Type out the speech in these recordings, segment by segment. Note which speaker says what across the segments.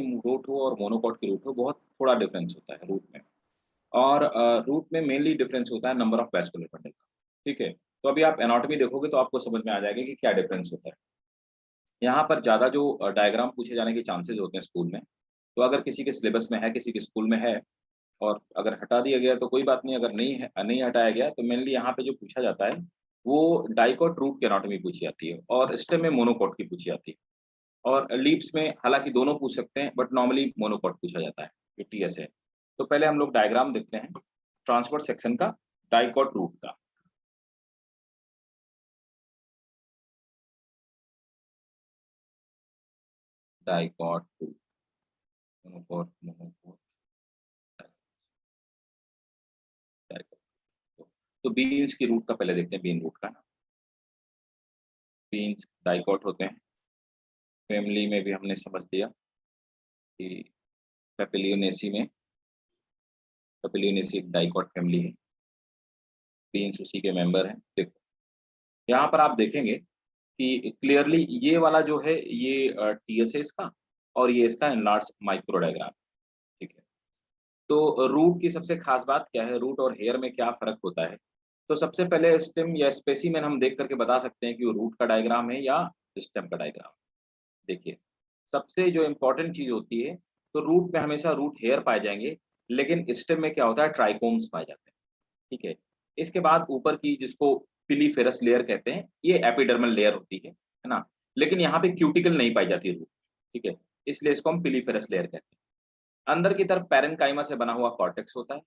Speaker 1: की रूट हो और मोनोकॉट की रूट हो, बहुत थोड़ा डिफरेंस होता है रूट में। और रूट में मेनली डिफरेंस होता है नंबर ऑफ वैस्कुलर बंडल का, ठीक है? तो अभी आप एनाटॉमी देखोगे तो आपको समझ में आ जाएगा कि क्या डिफरेंस होता है। यहाँ पर ज़्यादा जो डायग्राम पूछे जाने के चांसेस होते हैं स्कूल में, तो अगर किसी के सिलेबस में है, किसी के स्कूल में है और अगर हटा दिया गया तो कोई बात नहीं, अगर नहीं है नहीं हटाया गया तो मेनली यहाँ पे जो पूछा जाता है, वो डाइकॉट रूट की एनाटॉमी पूछी जाती है और स्टेम में मोनोकॉट की पूछी जाती है। और लीव्स में हालाँकि दोनों पूछ सकते हैं बट नॉर्मली मोनोकॉट पूछा जाता है, जो टीएस है। तो पहले हम लोग डायग्राम देखते हैं, ट्रांसवर्स सेक्शन का, डाइकॉट रूट का। Dicot root, monocot, monocot, dicot. तो बीन्स की रूट का पहले देखते हैं, बीन रूट का। बीन्स डाइकॉट होते हैं। फैमिली में भी हमने समझ लिया कि पेपिलियोनेसी में, पेपिलियोनेसी एक डाइकॉट फैमिली है, बीन्स उसी के मेंबर हैं। देखो, यहाँ पर आप देखेंगे कि क्लियरली ये वाला जो है ये टीएस है इसका और ये इसका एनलार्ज माइक्रो डायग्राम, ठीक है। तो रूट की सबसे खास बात क्या है, रूट और हेयर में क्या फ़र्क होता है? तो सबसे पहले स्टेम या स्पेसिमेन हम देख कर के बता सकते हैं कि वो रूट का डायग्राम है या स्टेम का डायग्राम। देखिए, सबसे जो इम्पोर्टेंट चीज़ होती है, तो रूट में हमेशा रूट हेयर पाए जाएँगे, लेकिन स्टेम में क्या होता है, ट्राइकोम्स पाए जाते हैं, ठीक है? इसके बाद ऊपर की जिसको पिलीफेरस लेयर कहते हैं, ये एपिडर्मल लेयर होती है ना? लेकिन यहाँ पे क्यूटिकल नहीं पाई जाती रूट, ठीक है? इसलिए इसको हम पिलीफेरस लेयर कहते हैं। अंदर की तरफ पैरेन्काइमा से बना हुआ कॉर्टेक्स होता है।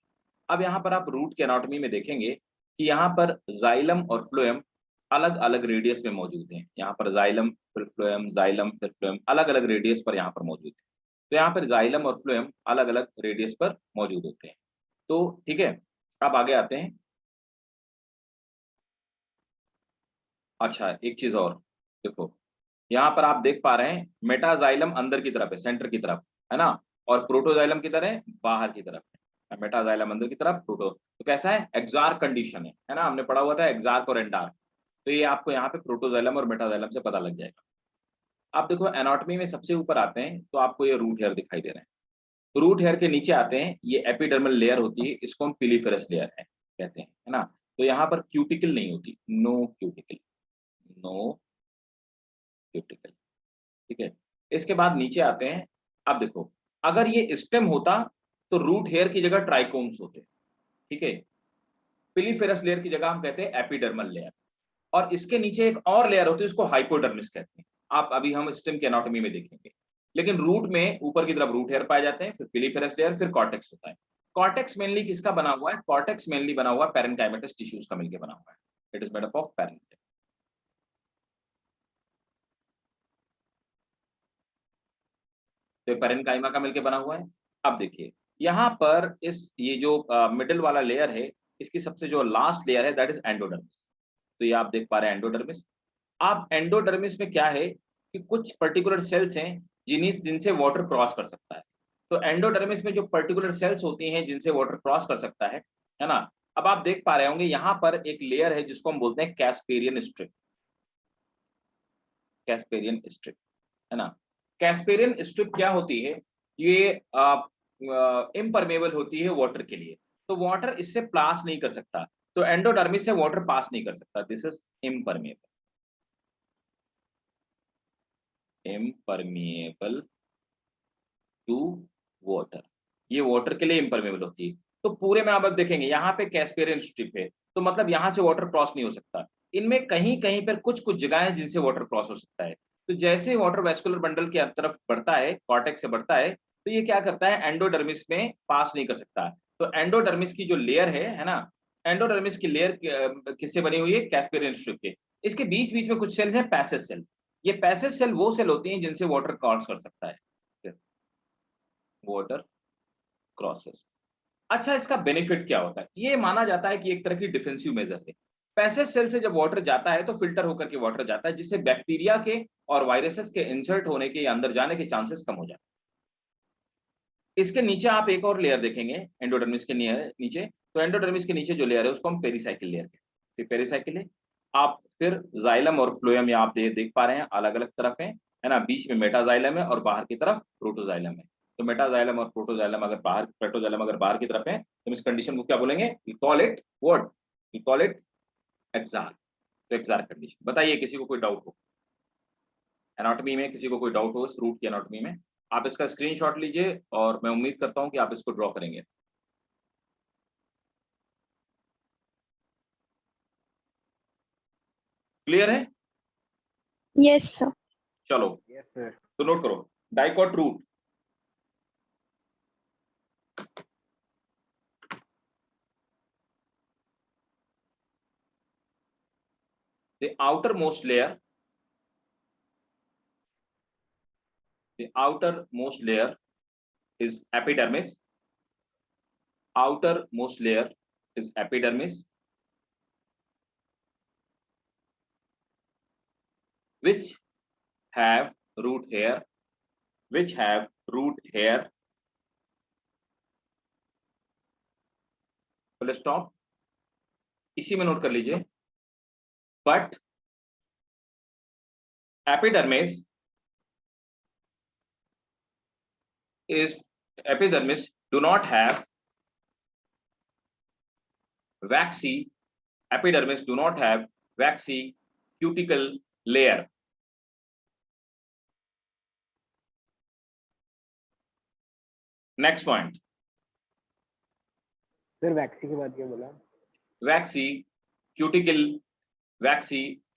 Speaker 1: अब यहाँ पर आप रूट की एनाटॉमी में देखेंगे कि यहाँ पर जाइलम और फ्लोएम अलग-अलग रेडियस में मौजूद हैं। यहाँ पर जाइलम फिर फ्लोएम अलग-अलग रेडियस पर यहाँ पर मौजूद है। तो यहाँ पर जाइलम और फ्लोएम अलग-अलग रेडियस पर मौजूद होते हैं। तो ठीक है, अब आगे आते हैं। अच्छा, एक चीज़ और, देखो, यहाँ पर आप देख पा रहे हैं मेटाजाइलम अंदर की तरफ है, सेंटर की तरफ, है ना? और प्रोटोजाइलम किधर है? बाहर की तरफ है। मेटाजाइलम अंदर की तरफ, प्रोटो तो कैसा है? एक्सार्क कंडीशन है ना? हमने पढ़ा हुआ था एक्सार्क और एंडार्क। तो ये आपको यहाँ पे प्रोटोजाइलम और मेटाजाइलम से पता लग जाएगा। आप देखो एनाटॉमी में सबसे ऊपर आते हैं तो आपको ये रूट हेयर दिखाई दे रहे हैं। रूट हेयर के नीचे आते हैं, ये एपिडर्मल लेयर होती है, इसको हम पिलीफेरस लेयर है कहते हैं, है ना? तो यहाँ पर क्यूटिकल नहीं होती, नो क्यूटिकल, नो क्यूटिकल। ठीक है? इसके बाद नीचे आते हैं, अब देखो, अगर ये स्टेम होता, तो रूट हेयर की जगह ट्राइकोम्स होते, ठीक है? पिलीफेरस लेयर की जगह हम कहते हैं एपिडर्मल लेयर और इसके नीचे एक और लेयर होती है, उसको हाइपोडर्मिस कहते हैं। आप अभी हम स्टेम की एनाटॉमी में देखेंगे। लेकिन रूट में ऊपर की तरफ रूट हेयर पाए जाते हैं, फिर पिलीफेरस लेयर, फिर कॉर्टेक्स होता है। कॉर्टेक्स मेनली किसका बना हुआ है? कॉर्टेक्स मेनली बना हुआ है पैरेन्काइमेटस टिश्यूज का मिलके बना हुआ है। It is made up of parenchyma. तो पैरेन्काइमा का मिलके बना हुआ है। अब देखिए, यहाँ पर इस ये जो मिडल वाला लेयर है, इसकी सबसे जो लास्ट लेयर है दैट इज एंडोडर्मिस। तो ये आप देख पा रहे हैं एंडोडर्मिस। अब एंडोडर्मिस में क्या है कि कुछ पर्टिकुलर सेल्स हैं जिनसे वाटर क्रॉस कर सकता है। तो एंडोडर्मिस में जो पर्टिकुलर सेल्स होती हैं जिनसे वाटर क्रॉस कर सकता है ना? अब आप देख पा रहे होंगे यहाँ पर एक लेयर है जिसको हम बोलते हैं कैस्पेरियन स्ट्रिप, कैस्पेरियन स्ट्रिप, है ना? कैस्पेरियन स्ट्रिप क्या होती है? ये इम्परमेबल होती है वाटर के लिए। तो वाटर इससे पास नहीं कर सकता। तो एंडोडर्मिस से वाटर पास नहीं कर सकता। This is impermeable, impermeable to water. ये वाटर के लिए इम्परमेबल होती है। तो पूरे में आप अब देखेंगे यहाँ पे कैस्पेरियन स्ट्रिप है, तो मतलब यहाँ से वाटर क्रॉस नहीं हो सकता। इनमें कहीं-कहीं पर कुछ-कुछ जगह है जिनसे वाटर क्रॉस हो सकता है। तो जैसे वाटर वैस्कुलर बंडल की तरफ बढ़ता है, कॉर्टेक्स से बढ़ता है, तो ये क्या करता है एंडोडर्मिस में पास नहीं कर सकता। तो एंडोडर्मिस की जो लेयर है ना? एंडोडर्मिस की लेयर किससे बनी हुई है? कैस्पेरियन स्ट्रिप के। इसके बीच-बीच में कुछ सेल्स हैं पैसेज सेल। ये पैसेज सेल वो सेल होती हैं जिनसे वाटर क्रॉस कर सकता है। Water crosses. अच्छा, इसका बेनिफिट क्या होता है? ये माना जाता है कि एक तरह की डिफेंसिव मेजर है। पैसेज सेल से जब वाटर जाता है तो फिल्टर होकर के वाटर जाता है जिससे बैक्टीरिया के और वायरसेस के इंसर्ट होने के या अंदर जाने के चांसेस कम हो जाते हैं। इसके नीचे आप एक और लेयर देखेंगे एंडोडर्मिस के नीचे, तो एंडोडर्मिस के नीचे जो लेयर है उसको हम पेरिसाइकिल लेयर कहते हैं। पेरिसाइकिल है। आप फिर जाइलम और फ्लोएम यहाँ आप देख पा रहे हैं अलग-अलग तरफ हैं है ना, बीच में मेटाजाइलम है और बाहर की तरफ प्रोटोजाइलम है। तो मेटाजाइलम और प्रोटोजाइलम अगर बाहर, प्रोटोजाइलम अगर बाहर की तरफ है तो हम इस कंडीशन को क्या बोलेंगे? We call it what? We call it एक्सार। तो एक्सार कंडीशन। बताइए किसी को कोई डाउट हो एनाटॉमी में, किसी को कोई डाउट हो इस रूट की एनाटॉमी में, आप इसका स्क्रीनशॉट लीजिए और मैं उम्मीद करता हूं कि आप इसको ड्रॉ करेंगे। क्लियर है?
Speaker 2: Yes sir.
Speaker 1: चलो
Speaker 3: यस सर।
Speaker 1: तो नोट करो, dicot root the outermost layer, the outermost layer is epidermis. Outermost layer is epidermis, which have root hair, which have root hair. Full stop. इसी में note कर लीजिए, but epidermis do not have waxy, epidermis do not have waxy cuticle layer. Next point.
Speaker 3: Sir waxy के बाद क्या बोला?
Speaker 1: waxy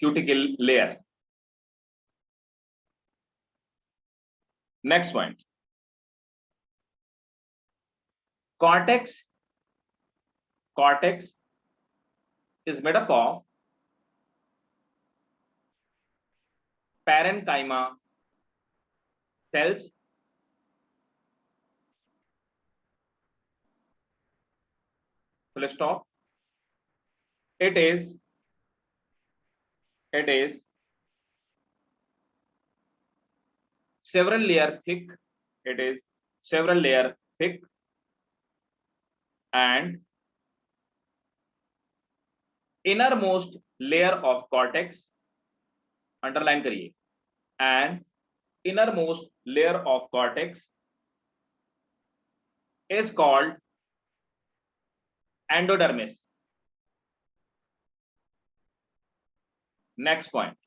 Speaker 1: cuticle layer. Next point. Cortex is made up of parenchyma cells, full stop. It is several layer thick. It is several layer thick and innermost layer of cortex, underline करिए, and innermost layer of cortex is called endodermis. Next point.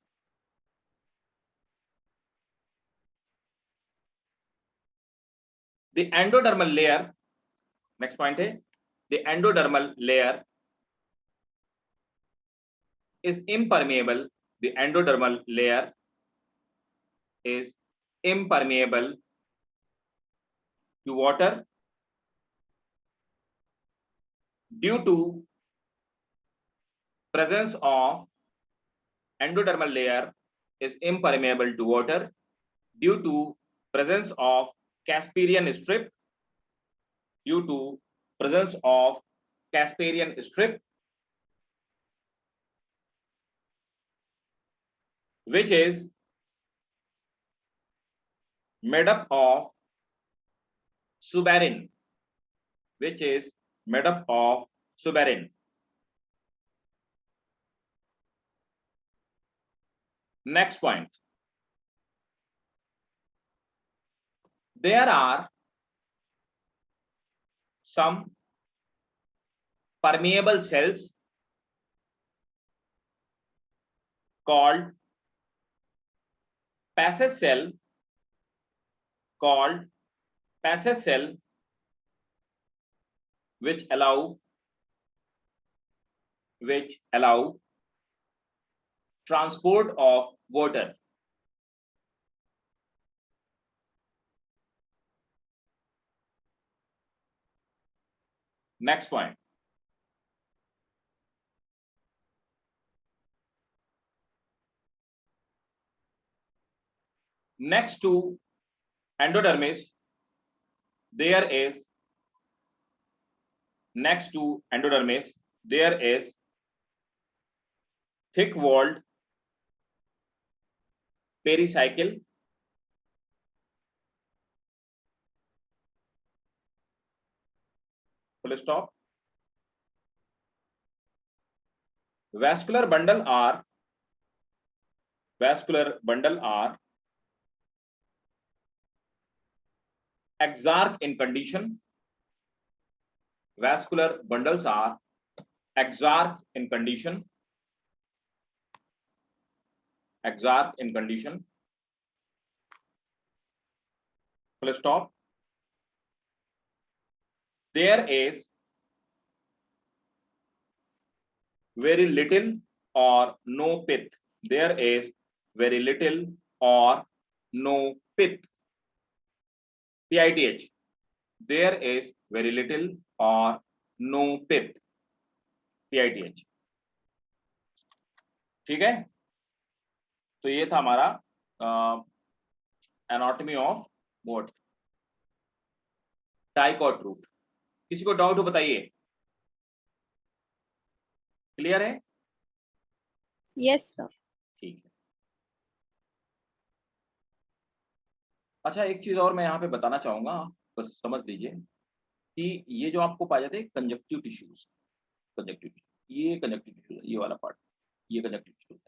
Speaker 1: The endodermal layer, next point है, the endodermal layer is impermeable. The endodermal layer is impermeable to water due to presence of endodermal layer is impermeable to water due to presence of Casparian strip, due to presence of Casparian strip, which is made up of suberin, which is made up of suberin. Next point. There are some permeable cells called passage cell, which allow transport of water. Next point. Next to endodermis, there is thick-walled pericycle, full stop. Vascular bundle are exarch in condition. Vascular bundles are exarch in condition. Exarch in condition. Full stop. There is very little or no pith. There is very little or no pith. PITH. There is very little or no pith. PITH. ठीक है, तो ये था हमारा anatomy of what, dicot root. किसी को doubt हो बताइए, क्लियर है?
Speaker 2: Yes, sir.
Speaker 1: ठीक है। अच्छा, एक चीज और मैं यहाँ पे बताना चाहूंगा, बस समझ लीजिए कि ये जो आपको पाए जाते हैं कंजक्टिव टिश्यूज, कंजक्टिव, ये कंजक्टिव टिश्यूज, ये वाला पार्ट, ये कंजक्टिव टिश्यूज है।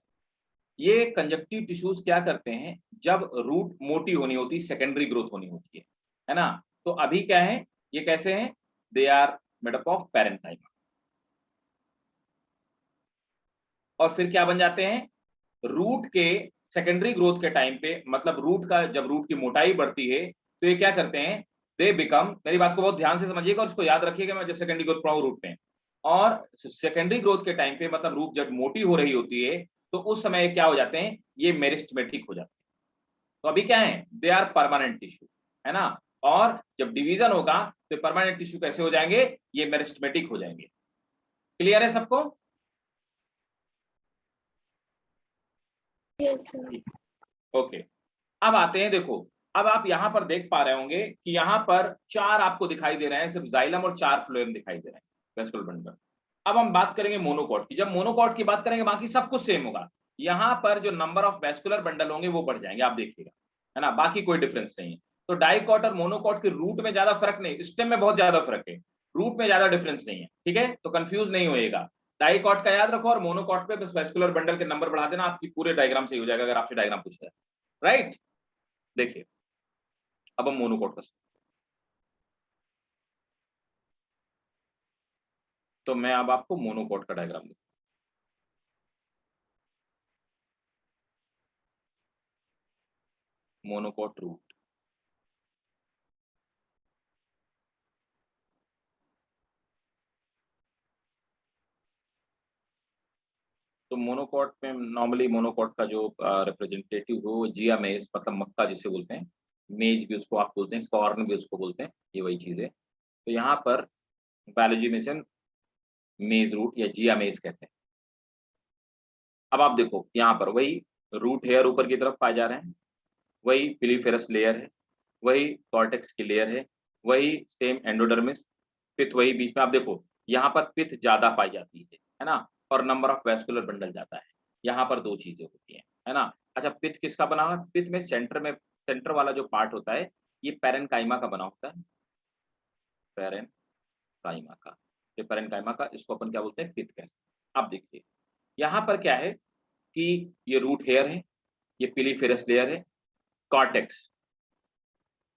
Speaker 1: ये कंजक्टिव टिश्यूज क्या करते हैं, जब रूट मोटी होनी होती है, सेकेंडरी ग्रोथ होनी होती है ना, तो अभी क्या है, ये कैसे हैं, they are made up of parenchyma. और फिर क्या बन जाते हैं, रूट के सेकेंडरी ग्रोथ के टाइम पे, मतलब रूट का जब रूट की मोटाई बढ़ती है तो ये क्या करते हैं, दे बिकम, मेरी बात को बहुत ध्यान से समझिएगा और इसको याद रखिएगा, मैं जब सेकेंडरी ग्रोथ पढ़ाऊं रूट में, और सेकेंडरी ग्रोथ के टाइम पे मतलब रूट जब मोटी हो रही होती है तो उस समय क्या हो जाते हैं, ये मेरिस्टेमेटिक हो जाते हैं। तो अभी क्या है, दे आर परमानेंट टिश्यू, है ना, और जब डिवीजन होगा तो परमानेंट टिश्यू कैसे हो जाएंगे, ये मेरिस्टेमेटिक हो जाएंगे। क्लियर है सबको?
Speaker 2: Yes, sir.
Speaker 1: ओके, अब आते हैं, देखो अब आप यहां पर देख पा रहे होंगे कि यहां पर 4 आपको दिखाई दे रहे हैं, सिर्फ जाइलम और 4 फ्लोएम दिखाई दे रहे हैं वेस्कुलर बंडल। अब हम बात करेंगे मोनोकॉट की, जब मोनोकॉट की बात करेंगे बाकी सब कुछ सेम होगा, यहां पर जो नंबर ऑफ वेस्कुलर बंडल होंगे वो बढ़ जाएंगे, आप देखिएगा, है ना, बाकी कोई डिफरेंस नहीं है। तो डाइकॉट और मोनोकॉट के रूट में ज्यादा फर्क नहीं, स्टेम में बहुत ज्यादा फर्क है, रूट में ज्यादा डिफरेंस नहीं है, ठीक है, तो कंफ्यूज नहीं होएगा। डाइकॉट का याद रखो और मोनोकॉट पे बस वेस्कुलर बंडल के नंबर बढ़ा देना, आपकी पूरे डायग्राम से हो जाएगा अगर आपसे डायग्राम पूछा है, राइट। देखिए अब हम मोनोकॉट का, तो मैं अब आपको मोनोकॉट का डायग्राम दूं। मोनोकॉट रूट, तो मोनोकॉट में नॉर्मली मोनोकॉट का जो रिप्रेजेंटेटिव हो वो जिया मेज, मतलब मक्का जिसे बोलते हैं, मेज भी उसको आप बोलते हैं, कॉर्न भी उसको बोलते हैं, ये वही चीज है। तो यहाँ पर बायोलॉजी में से मेज रूट या जिया मेज कहते हैं। अब आप देखो यहाँ पर वही रूट हेयर ऊपर की तरफ पाए जा रहे हैं, वही पिलीफेरस लेयर है, वही कॉर्टेक्स की लेयर है, वही सेम एंडोडर्मिस, पिथ वही बीच में, आप देखो यहाँ पर पिथ ज्यादा पाई जाती है ना, और नंबर ऑफ वेस्कुलर बंडल जाता है, यहाँ पर 2 चीजें होती हैं, है ना। अच्छा, पिथ किसका बना हुआ है, पिथ में सेंटर वाला जो पार्ट होता है ये पैरेन्काइमा का बना होता है, पैरेन्काइमा का, ये पैरेन्काइमा का, इसको अपन क्या बोलते हैं, पिथ कहते हैं। अब देखिए यहाँ पर क्या है कि ये रूट हेयर है, ये पिलीफेरस लेयर है, कॉर्टेक्स,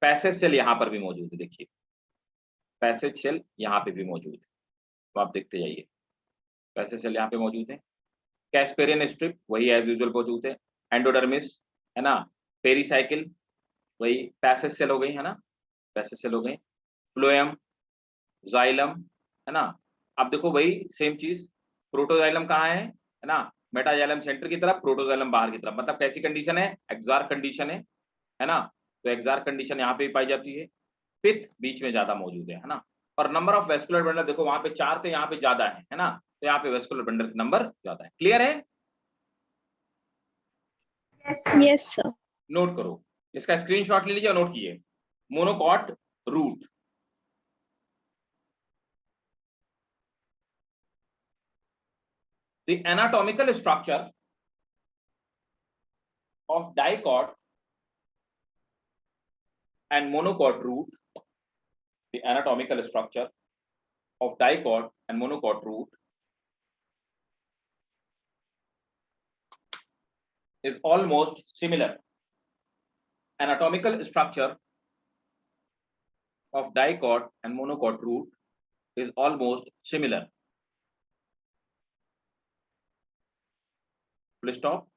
Speaker 1: पैसेज सेल यहाँ पर भी मौजूद है, देखिए पैसेज सेल यहाँ पे भी मौजूद है, तो आप देखते जाइए, पैसेज सेल यहाँ पे मौजूद है, कैस्पेरियन स्ट्रिप वही एज यूजुअल मौजूद है, एंडोडर्मिस, है ना, पेरीसाइकिल वही पैसेज सेल हो गई, है ना, पैसेज सेल हो गई, फ्लोएम, जाइलम, है ना। अब देखो वही सेम चीज, प्रोटोजाइलम कहाँ है ना, मेटाजाइलम सेंटर की तरफ, प्रोटोजाइलम बाहर की तरफ, मतलब कैसी कंडीशन है, एक्सार्क कंडीशन है ना, तो एक्सार्क कंडीशन यहाँ पे भी पाई जाती है, पिथ बीच में ज्यादा मौजूद है ना, और नंबर ऑफ वेस्कुलर बंडल देखो वहां पे 4 थे, यहाँ पे ज्यादा है ना, तो यहाँ पे वेस्कुलर बंडल का नंबर ज्यादा है। क्लियर है?
Speaker 2: Yes, sir.
Speaker 1: नोट करो, इसका स्क्रीनशॉट ले लीजिए और नोट कीजिए, monocot root, the anatomical structure of dicot and monocot root, the anatomical structure of dicot and monocot root is almost similar. Anatomical structure of dicot and monocot root is almost similar. Full stop.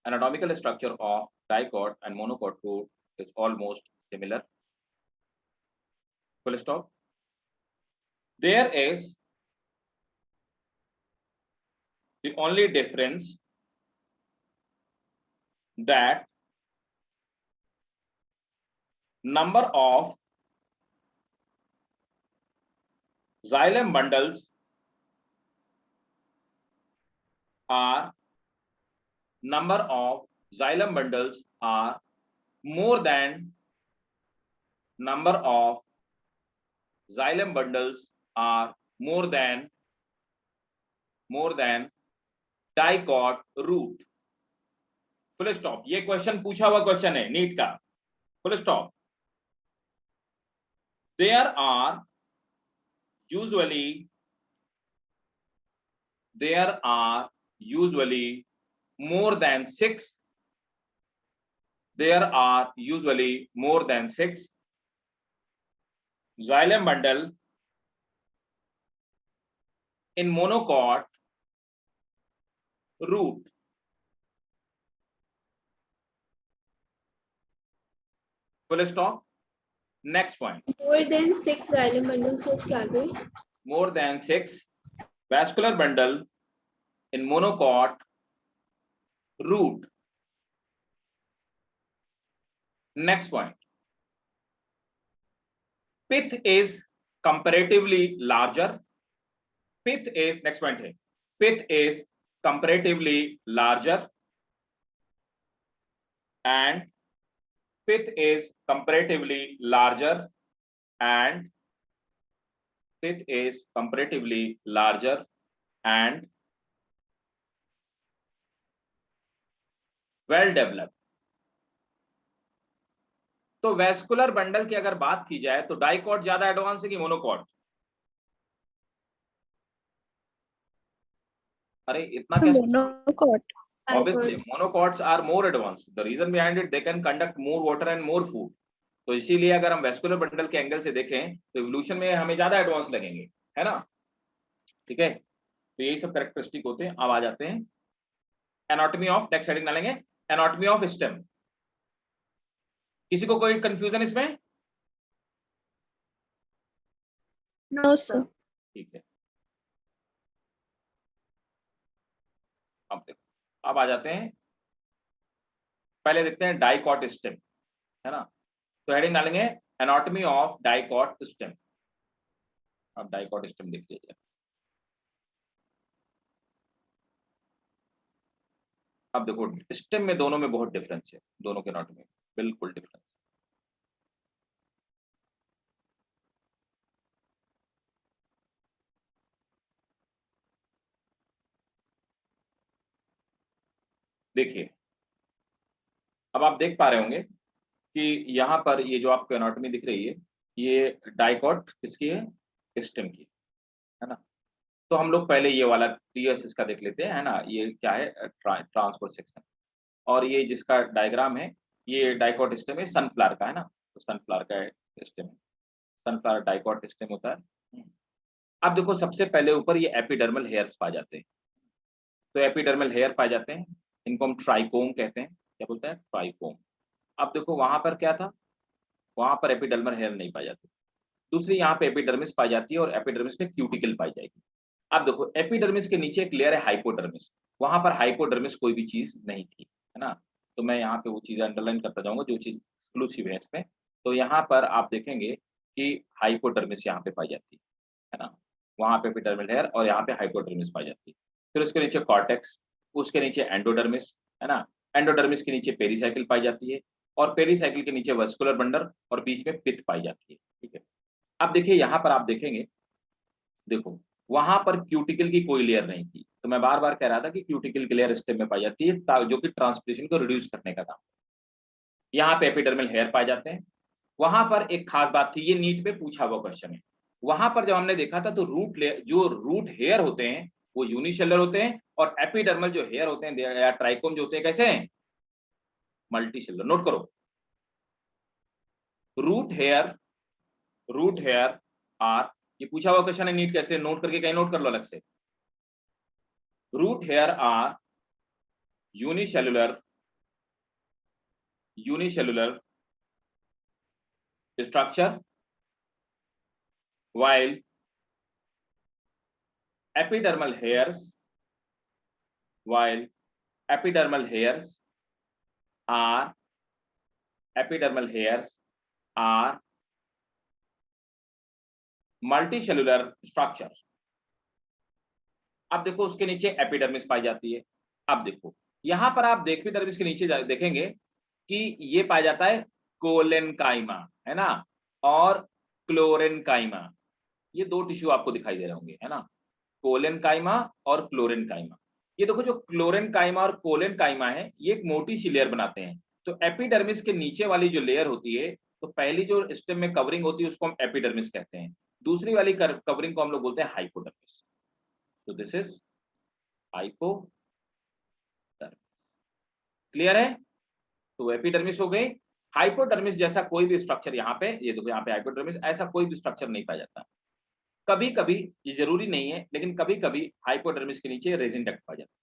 Speaker 1: Anatomical structure of dicot and monocot root is almost similar. Full stop. There is the only difference that number of xylem bundles are more than number of xylem bundles are more than dicot root. Full stop. ये question पूछा हुआ question है NEET का. Full stop. there are usually more than 6 xylem bundle in monocot root. Full stop. Next point.
Speaker 2: More than 6 xylem bundles is क्या आगे?
Speaker 1: More than 6 vascular bundle in monocot root. Next point. Pith is comparatively larger. Next point है. Pith is comparatively larger and pith is comparatively larger and well developed. तो vascular bundle की अगर बात की जाए तो डाइकॉट ज्यादा एडवांस है कि मोनोकॉट? अरे इतना कैसे?
Speaker 2: Monocot.
Speaker 1: Obviously monocots are more advanced. The reason behind it, they can conduct more water and more food. तो इसीलिए अगर हम वेस्कुलर बंडल के एंगल से देखें तो इवोल्यूशन में हमें ज्यादा एडवांस लगेंगे, है ना? ठीक है, तो यही सब कैरेक्टरिस्टिक होते हैं. अब आ जाते हैं एनाटॉमी ऑफ. नेक्स्ट हेडिंग डालेंगे एनाटॉमी ऑफ स्टेम. किसी को कोई कंफ्यूजन इसमें?
Speaker 2: No sir.
Speaker 1: ठीक है. अब देखो, अब आ जाते हैं, पहले देखते हैं डाइकॉट स्टेम, है ना? तो हेडिंग डालेंगे एनाटॉमी ऑफ डाइकॉट स्टेम. अब डाइकॉट स्टेम देख लीजिए. अब देखो स्टेम में दोनों में बहुत डिफरेंस है, दोनों के एनाटॉमी बिल्कुल डिफरेंस. देखिए, अब आप देख पा रहे होंगे कि यहाँ पर ये जो आपको एनाटॉमी दिख रही है ये डाइकॉट किसकी है? स्टेम की, है ना? तो हम लोग पहले ये वाला टीएस इसका देख लेते हैं, है ना? ये क्या है? Transverse section. और ये जिसका डायग्राम है ये डाइकॉट स्टेम है, सनफ्लावर का, है ना? तो सनफ्लावर का स्टेम है, सनफ्लावर डाइकॉट स्टेम होता है. अब देखो सबसे पहले ऊपर ये एपिडर्मल हेयर्स पाए जाते हैं. तो एपिडर्मल हेयर पाए जाते हैं, इनको हम ट्राइकोम कहते हैं. क्या बोलते हैं? ट्राइकोम. अब देखो वहां पर क्या था? वहां पर एपिडर्मल हेयर नहीं पाई जाती. दूसरी यहाँ पे एपिडर्मिस पाई जाती है और एपिडर्मिस में क्यूटिकल पाई जाएगी. अब देखो एपिडर्मिस के नीचे एक लेयर है हाइपोडर्मिस. वहां पर हाइपोडर्मिस कोई भी चीज नहीं थी, है ना? तो मैं यहाँ पे वो चीज अंडरलाइन करता जाऊंगा जो चीज एक्सक्लूसिव है इसमें. तो यहाँ पर आप देखेंगे कि हाइपोडर्मिस यहाँ पे पाई जाती है ना? वहां पे एपिडर्मल हेयर और यहाँ पे हाइपोडर्मिस पाई जाती है. फिर उसके नीचे कॉर्टेक्स, उसके नीचे एंडोडर्मिस, है ना? एंडोडर्मिस के नीचे पेरीसाइकिल पाई जाती है और पेरीसाइकिल के नीचे वेस्कुलर बंडल और बीच में पिथ पाई जाती है. ठीक है, अब देखिए यहाँ पर आप देखेंगे, देखो वहां पर क्यूटिकल की कोई लेयर नहीं थी. तो मैं बार बार कह रहा था कि क्यूटिकल की लेयर स्टेम में पाई जाती है जो कि ट्रांसपिरेशन को रिड्यूस करने का काम. यहाँ पे एपिडर्मल हेयर पाए जाते हैं. वहां पर एक खास बात थी, ये नीट में पूछा हुआ क्वेश्चन है. वहां पर जब हमने देखा था तो रूट लेयर, जो रूट हेयर होते हैं वो यूनिसेलुलर होते हैं और एपिडर्मल जो हेयर होते हैं या ट्राइकोम जो होते हैं कैसे हैं? Multi cellular. नोट करो, रूट हेयर आर, ये पूछा हुआ क्वेश्चन है नीट का, इसलिए नोट करके कहीं नोट कर लो अलग से। Root hair are unicellular structure, while epidermal hairs are multicellular structure। अब देखो उसके नीचे एपिडर्मिस पाई जाती है। अब देखो यहां पर आप एपिडर्मिस के नीचे देखेंगे कि ये पाया जाता है कोलेनकाइमा, है ना, और क्लोरेनकाइमा। ये दो टिश्यू आपको दिखाई दे रहे होंगे, है ना, कोलेनकाइमा और क्लोरेनकाइमा। ये देखो जो क्लोरेनकाइमा और कोलेनकाइमा है ये एक मोटी सी लेयर बनाते हैं। तो एपिडर्मिस के नीचे वाली जो लेयर होती है, तो पहली जो स्टेम में कवरिंग होती है उसको हम एपिडर्मिस कहते हैं, दूसरी वाली कवरिंग को हम लोग बोलते हैं हाइपोडर्मिस। तो दिस इज हाइपोडर्मिस। क्लियर है? तो एपिडर्मिस हो गई। हाइपोडर्मिस जैसा कोई भी स्ट्रक्चर यहाँ पे, ये देखो यहाँ पे हाइपोडर्मिस, ऐसा कोई भी स्ट्रक्चर नहीं पाया जाता। कभी कभी, ये जरूरी नहीं है, लेकिन कभी कभी हाइपोडर्मिस के नीचे रेजिन डक्ट पाया जाता है।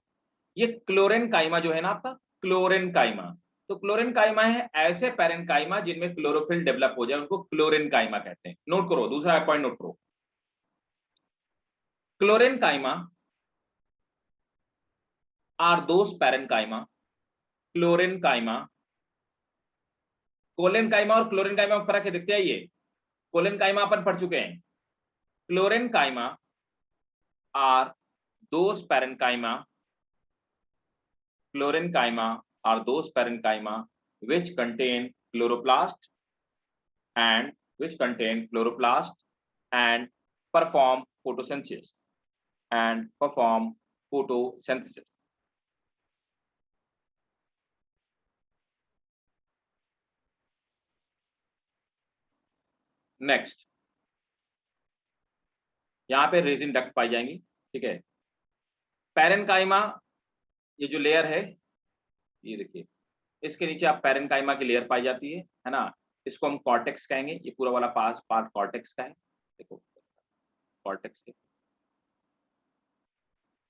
Speaker 1: ये क्लोरेनकाइमा जो है ना आपका, क्लोरेनकाइमा, तो क्लोरेनकाइमा है ऐसे पैरेनकाइमा जिनमें क्लोरोफिल डेवलप हो जाए, उनको क्लोरेनकाइमा कहते हैं। नोट करो, दूसरा पॉइंट नोट करो, chlorenchyma are those parenchyma, chlorenchyma, collenchyma और क्लोरेनकाइमा में फर्क है, दिखते हैं ये। कोलेनकाइमा अपन पढ़ चुके हैं। Chlorenchyma are those parenchyma, chlorenchyma are those parenchyma which contain chloroplast and perform photosynthesis। Next, यहां पे रेजिन डक्ट पाई जाएंगी, ठीक है। पैरेनकाइमा, ये जो लेयर है, ये देखिए, इसके नीचे आप पैरेनकाइमा की लेयर पाई जाती है ना, इसको हम कॉर्टेक्स कहेंगे। ये पूरा वाला पार्ट कॉर्टेक्स का है, देखो कॉर्टेक्स के।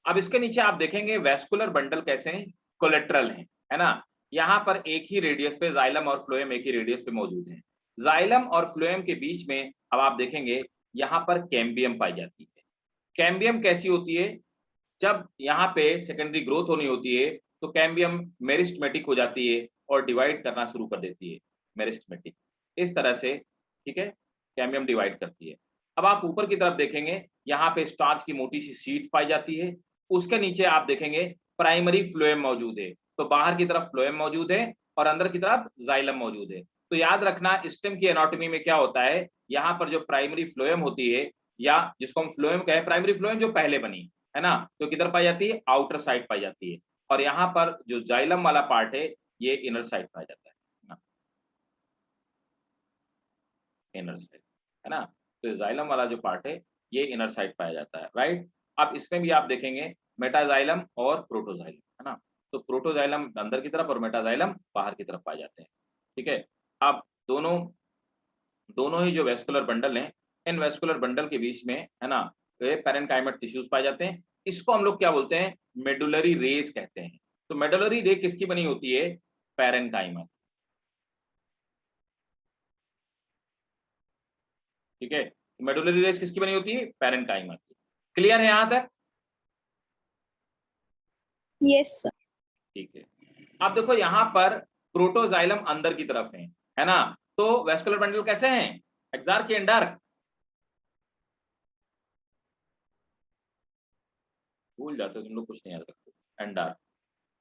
Speaker 1: अब इसके नीचे आप देखेंगे वेस्कुलर बंडल कैसे हैं, कोलेट्रल हैं, है ना। यहाँ पर एक ही रेडियस पे जाइलम और फ्लोएम एक ही रेडियस पे मौजूद हैं। जाइलम और फ्लोएम के बीच में अब आप देखेंगे यहाँ पर कैम्बियम पाई जाती है। कैम्बियम कैसी होती है, जब यहाँ पे सेकेंडरी ग्रोथ होनी होती है तो कैम्बियम मेरिस्टमेटिक हो जाती है और डिवाइड करना शुरू कर देती है, मेरिस्टमेटिक, इस तरह से, ठीक है, कैम्बियम डिवाइड करती है। अब आप ऊपर की तरफ देखेंगे, यहाँ पे स्टार्च की मोटी सी शीट पाई जाती है, उसके नीचे आप देखेंगे प्राइमरी फ्लोएम मौजूद है। तो बाहर की तरफ फ्लोएम मौजूद है और अंदर की तरफ जाइलम मौजूद है। तो याद रखना स्टेम की एनाटॉमी में क्या होता है, यहाँ पर जो प्राइमरी फ्लोएम होती है, या जिसको हम फ्लोएम कहें, प्राइमरी फ्लोएम जो पहले बनी, है ना, तो किधर पाई जाती है, आउटर साइड पाई जाती है। और यहाँ पर जो जाइलम वाला पार्ट है ये इनर साइड पाया जाता है, इनर साइड, है ना। तो जाइलम वाला जो पार्ट है ये इनर साइड पाया जाता है, राइट। अब इसमें भी आप देखेंगे मेटाजाइलम और प्रोटोजाइलम, है ना। तो प्रोटोजाइलम अंदर की तरफ और मेटाजाइलम बाहर की तरफ पाए जाते हैं, ठीक है। अब दोनों दोनों ही जो वेस्कुलर बंडल हैं, इन वेस्कुलर बंडल के बीच में, है ना, ये पैरेनकाइमा टिश्यूज पाए जाते हैं। इसको हम लोग क्या बोलते हैं, मेडुलरी रेज कहते हैं। तो मेडुलरी रे किसकी बनी होती है, पैरेनकाइमा, ठीक है। मेडुलरी रेज किसकी बनी होती है, पैरेनकाइमा की। क्लियर है यहां तक?
Speaker 2: Yes sir.
Speaker 1: ठीक है। अब देखो यहाँ पर प्रोटोजाइलम अंदर की तरफ है ना। तो वेस्कुलर बंडल कैसे हैं, एक्सार्क के एंडार्क, भूल जाते हो तुम लोग, कुछ नहीं याद रखते, एंडार्क।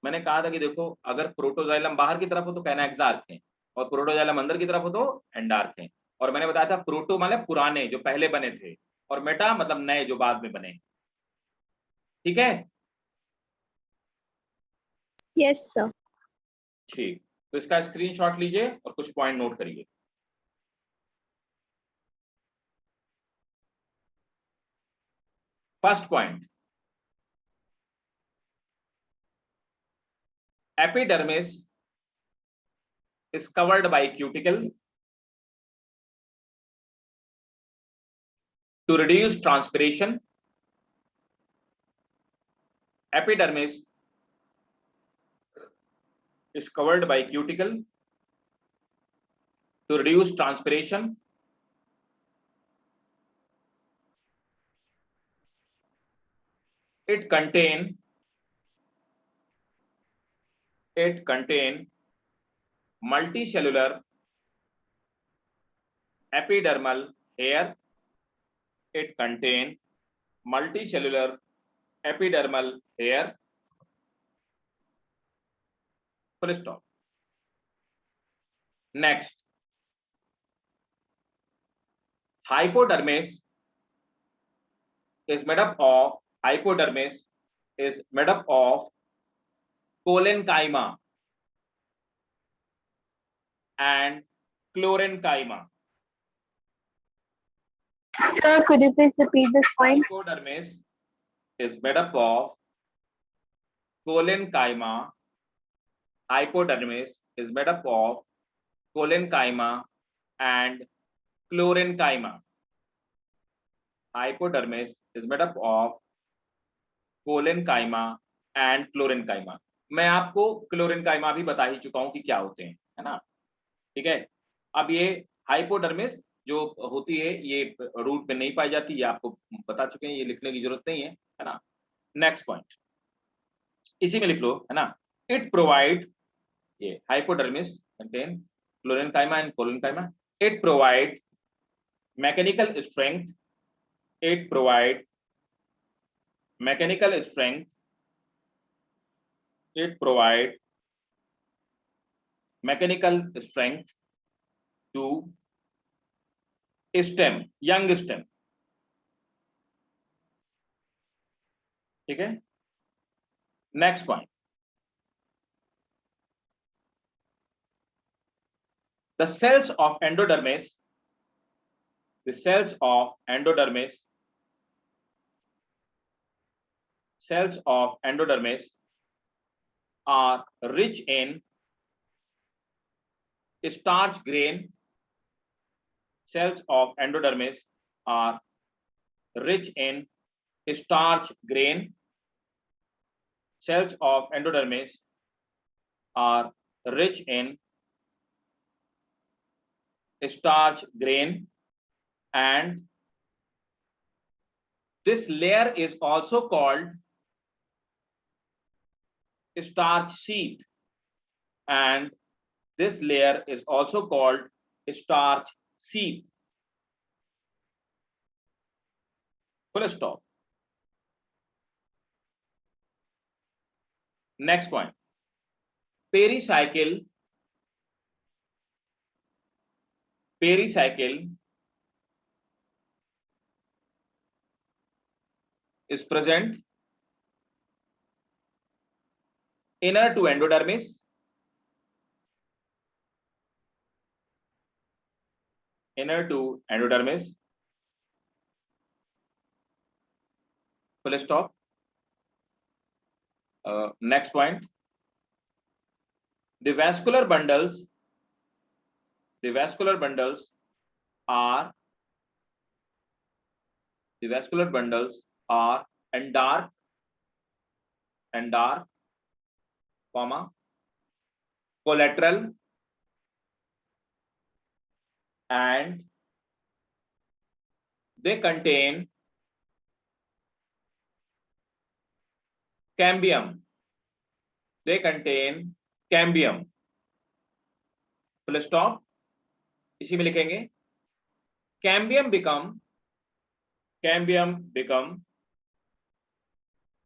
Speaker 1: मैंने कहा था कि देखो अगर प्रोटोजाइलम बाहर की तरफ हो तो कहना एक्सार्क है, और प्रोटोजाइलम अंदर की तरफ हो तो एंडार्क है। और मैंने बताया था प्रोटो मतलब पुराने जो पहले बने थे, और मेटा मतलब नए जो बाद में बने, ठीक है।
Speaker 2: Yes sir.
Speaker 1: ठीक, तो इसका स्क्रीनशॉट लीजिए और कुछ पॉइंट नोट करिए। First point, epidermis is covered by cuticle, To reduce transpiration, epidermis is covered by cuticle. To reduce transpiration, it contain multicellular epidermal hair. It contain multicellular epidermal hair. Full stop. Next, hypodermis is made up of collenchyma and chlorenchyma.
Speaker 2: Sir, could you please repeat this point?
Speaker 1: Hypodermis is made up of collenchyma. Hypodermis is made up of collenchyma and chlorenchyma. Hypodermis is made up of collenchyma and chlorenchyma. मैं आपको chlorenchyma भी बता ही चुका हूं कि क्या होते हैं, है ना. ठीक है. अब ये हाइपोडर्मिस जो होती है ये रूट में नहीं पाई जाती, ये आपको बता चुके हैं, ये लिखने की जरूरत नहीं है ना. नेक्स्ट पॉइंट इसी में लिख लो, है ना. इट प्रोवाइड, ये hypodermis contain chlorenchyma and collenchyma. It provide mechanical strength. It provide mechanical strength. It provide mechanical strength to stem, young stem. ठीक है. Next point, the cells of endodermis, the cells of endodermis are rich in starch grain. Cells of endodermis are rich in starch grain. Cells of endodermis are rich in starch grain, and this layer is also called starch sheath, and this layer is also called starch sheath. Full stop. Next point, pericycle is present inner to endodermis. Inner to endodermis. Full stop. Next point, the vascular bundles are endark, comma, collateral, and they contain cambium. Full stop. इसी में लिखेंगे cambium become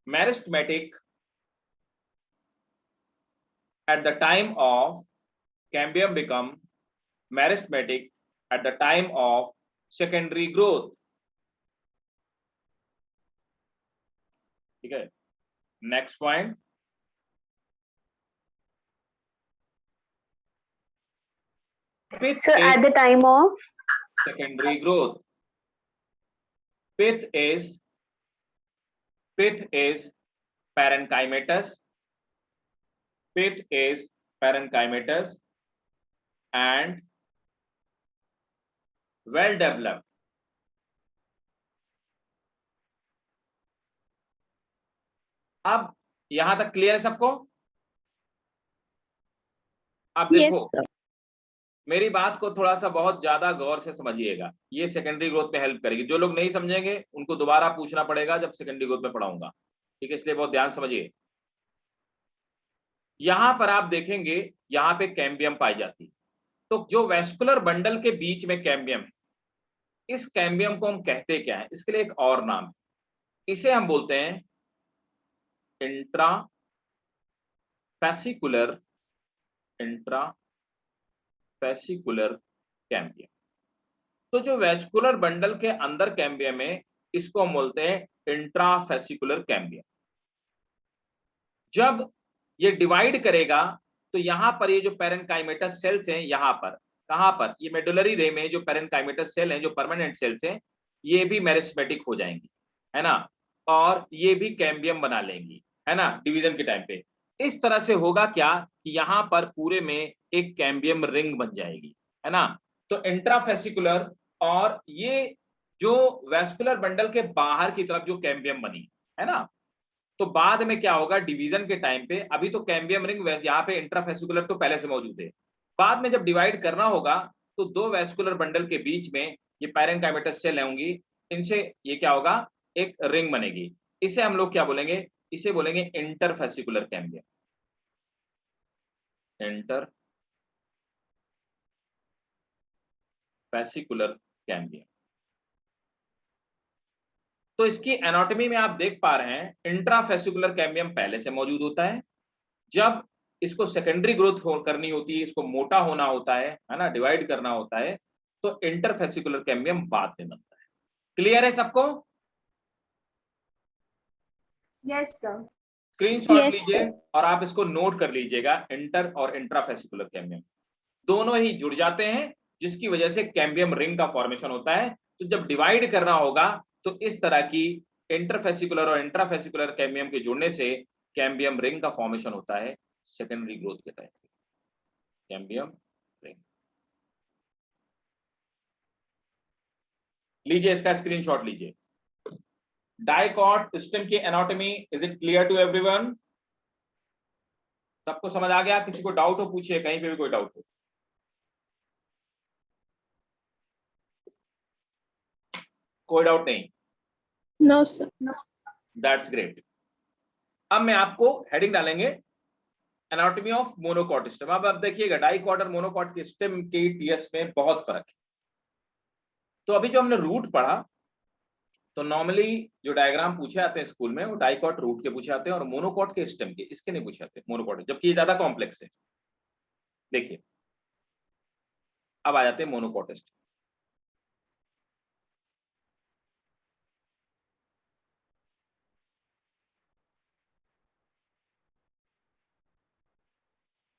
Speaker 1: meristematic at the time of secondary growth. ठीक है. Next point,
Speaker 2: So at the time of
Speaker 1: secondary growth. Pith is parenchymatous. And well developed. अब यहां तक clear है सबको? अब
Speaker 2: Yes,
Speaker 1: देखो,
Speaker 2: sir.
Speaker 1: मेरी बात को थोड़ा सा बहुत ज्यादा गौर से समझिएगा, ये सेकेंडरी ग्रोथ में हेल्प करेगी। जो लोग नहीं समझेंगे उनको दोबारा पूछना पड़ेगा जब सेकेंडरी ग्रोथ में पढ़ाऊंगा, ठीक है? इसलिए बहुत ध्यान समझिए। यहां पर आप देखेंगे यहां पे कैम्बियम पाई जाती है, तो जो वेस्कुलर बंडल के बीच में कैम्बियम है, इस कैम्बियम को हम कहते क्या है? इसके लिए एक और नाम है, इसे हम बोलते हैं इंट्रा फैसिकुलर कैम्बियम। तो जो वेस्कुलर बंडल के अंदर कैम्बियम है, इसको हम बोलते हैं इंट्राफेसिकुलर कैम्बियम। जब ये डिवाइड करेगा तो यहां पर ये जो पैरेन्काइमेटस सेल्स हैं, यहां पर, कहां पर? ये मेडुलरी रे में जो पैरेन्काइमेटस सेल हैं, जो परमानेंट सेल्स हैं, ये भी मेरिस्मेटिक हो जाएंगी, है ना? और ये भी कैम्बियम बना लेंगी, है ना, डिवीजन के टाइम पे। इस तरह से होगा क्या कि यहां पर पूरे में एक कैम्बियम रिंग बन जाएगी, है ना? तो इंट्राफेसिकुलर, और ये जो वेस्कुलर बंडल के बाहर की तरफ जो कैम्बियम बनी, है ना, तो बाद में क्या होगा डिवीजन के टाइम पे? अभी तो कैम्बियम रिंग वैसे यहाँ पे इंट्राफेसिकुलर तो पहले से मौजूद है, बाद में जब डिवाइड करना होगा तो दो वेस्कुलर बंडल के बीच में ये पैरेन्काइमेटस सेल होंगी, इनसे ये क्या होगा, एक रिंग बनेगी। इसे हम लोग क्या बोलेंगे? इसे बोलेंगे इंटरफेसिकुलर कैम्बियम। Interfascicular cambium. तो इसकी एनाटॉमी में आप देख पा रहे हैं, इंट्राफेसिकुलर कैम्बियम पहले से मौजूद होता है। जब इसको सेकेंडरी ग्रोथ करनी होती है, इसको मोटा होना होता है ना, डिवाइड करना होता है, तो इंटरफेसिकुलर कैम्बियम बाद में बनता है। क्लियर है सबको?
Speaker 2: Yes, sir.
Speaker 1: स्क्रीनशॉट
Speaker 2: Yes,
Speaker 1: लीजिए
Speaker 2: sir.
Speaker 1: और आप इसको नोट कर लीजिएगा, इंटर और इंट्राफेसिकुलर कैम्बियम दोनों ही जुड़ जाते हैं, जिसकी वजह से कैम्बियम रिंग का फॉर्मेशन होता है। तो जब डिवाइड करना होगा तो इस तरह की इंटरफेसिकुलर और इंट्राफेसिकुलर कैम्बियम के जुड़ने से कैम्बियम रिंग का फॉर्मेशन होता है सेकेंडरी ग्रोथ के टाइम पे। कैम्बियम रिंग लीजिए, इसका स्क्रीनशॉट लीजिए। डाइकॉट स्टेम की anatomy, is it clear to everyone? सबको समझ आ गया? किसी को डाउट हो पूछिए, कहीं पे भी कोई डाउट हो। कोई डाउट नहीं?
Speaker 2: No, sir. No.
Speaker 1: That's great. अब मैं आपको हेडिंग डालेंगे एनाटॉमी ऑफ मोनोकॉट स्टेम। अब आप देखिएगा डाइकॉट और मोनोकॉट के स्टेम के टीएस में बहुत फर्क है। तो अभी जो हमने रूट पढ़ा, तो नॉर्मली जो डायग्राम पूछे आते हैं स्कूल में, वो डाइकॉट रूट के पूछे आते हैं और मोनोकॉट के स्टेम के, इसके नहीं पूछे आते मोनोकॉट, जबकि ये ज्यादा कॉम्प्लेक्स है। देखिए अब आ जाते हैं मोनोकॉट स्टेम।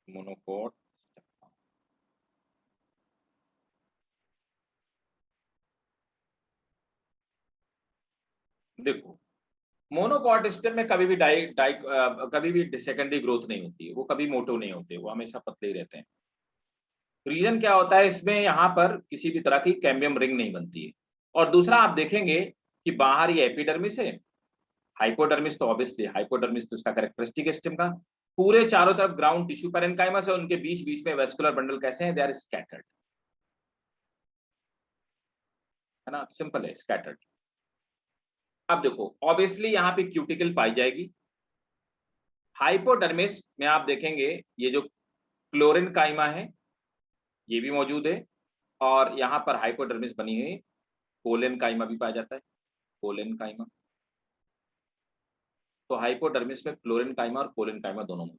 Speaker 1: मोनोकॉट, देखो मोनोकॉट स्टेम में कभी भी कभी भी सेकेंडरी ग्रोथ नहीं होती है, वो कभी मोटो नहीं होते, वो हमेशा पतले ही रहते हैं। रीजन क्या होता है इसमें? यहाँ पर किसी भी तरह की कैम्बियम रिंग नहीं बनती है। और दूसरा आप देखेंगे कि बाहर ये एपिडर्मिस है, हाइपोडर्मिस तो ऑब्वियसली, हाइपोडर्मिस तो इसका कैरेक्टरिस्टिक स्टेम का, पूरे चारों तरफ ग्राउंड टिश्यू पैरेन्काइमस है, उनके बीच बीच में वेस्कुलर बंडल कैसे हैं? दे आर स्कैटर्ड, है ना, सिंपल है, स्कैटर्ड। अब देखो ऑब्वियसली यहाँ पे क्यूटिकल पाई जाएगी। हाइपोडर्मिस में आप देखेंगे ये जो क्लोरिन काइमा है ये भी मौजूद है, और यहाँ पर हाइपोडर्मिस बनी हुई कोलेन काइमा भी पाया जाता है, कोलेन काइमा। तो हाइपोडर्मिस में क्लोरिन काइमा और कोलेन काइमा दोनों में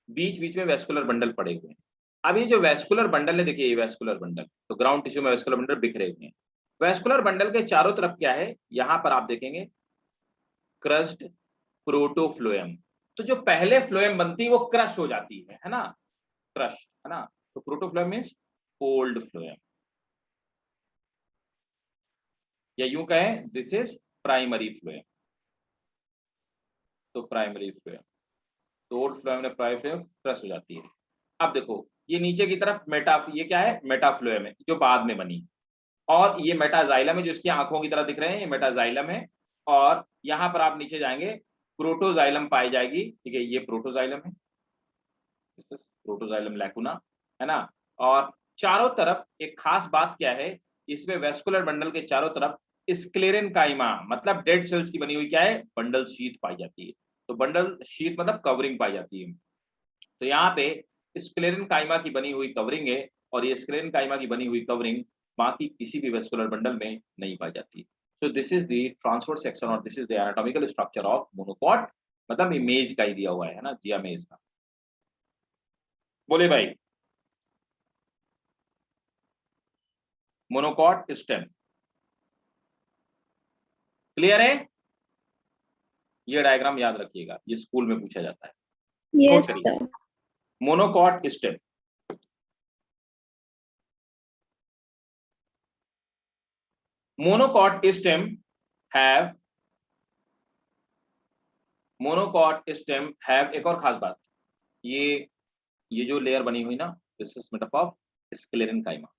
Speaker 1: बीच बीच में वेस्कुलर बंडल पड़े हुए हैं। अब ये जो वेस्कुलर बंडल है, देखिए ये वेस्कुलर बंडल, तो ग्राउंड टिश्यू में वेस्कुलर बंडल बिखरे हुए हैं। वेस्कुलर बंडल के चारों तरफ क्या है? यहाँ पर आप देखेंगे क्रस्ड प्रोटोफ्लोएम। तो जो पहले फ्लोएम बनती है वो क्रश हो जाती है ना, क्रश, है ना। तो प्रोटोफ्लोएम मीन्स ओल्ड फ्लोएम, या यूं कहें दिस इज प्राइमरी फ्लोएम। तो प्राइमरी फ्लोएम, तो ओल्ड फ्लोएम ने प्राइमरी फ्लोएम क्रश हो जाती है। अब देखो ये नीचे की तरफ ये क्या है? मेटाफ्लोएम है, जो बाद में बनी, और ये मेटाजाइलम है, जो इसकी आंखों की तरह दिख रहे हैं, ये मेटाजाइलम है। और यहाँ पर आप नीचे जाएंगे प्रोटोजाइलम पाई जाएगी, ठीक है, ये प्रोटोजाइलम है, प्रोटोजाइलम लैकुना, है ना। और चारों तरफ एक खास बात क्या है, इसमें वेस्कुलर बंडल के चारों तरफ स्क्लेरेनकाइमा मतलब डेड सेल्स की बनी हुई क्या है, बंडल शीथ पाई जाती है। तो बंडल शीथ मतलब कवरिंग पाई जाती है। तो यहाँ पे स्क्लेरेनकाइमा की बनी हुई कवरिंग है, और ये स्क्लेरेनकाइमा की बनी हुई कवरिंग बाकी किसी भी वेस्कुलर बंडल में नहीं पाई जाती। So this is the transverse section और this is the anatomical structure of monocot, मतलब इमेज का ही दिया हुआ है ना, जियामेज का। बोले भाई, मोनोकॉट स्टेम क्लियर है? ये डायग्राम याद रखिएगा, ये स्कूल में पूछा जाता है।
Speaker 2: Yes,
Speaker 1: नोट करिए,
Speaker 2: sir.
Speaker 1: Monocot stem. Monocot stem have, monocot stem have एक और खास बात, ये जो लेयर बनी हुई ना, this is made up of sclerenchyma.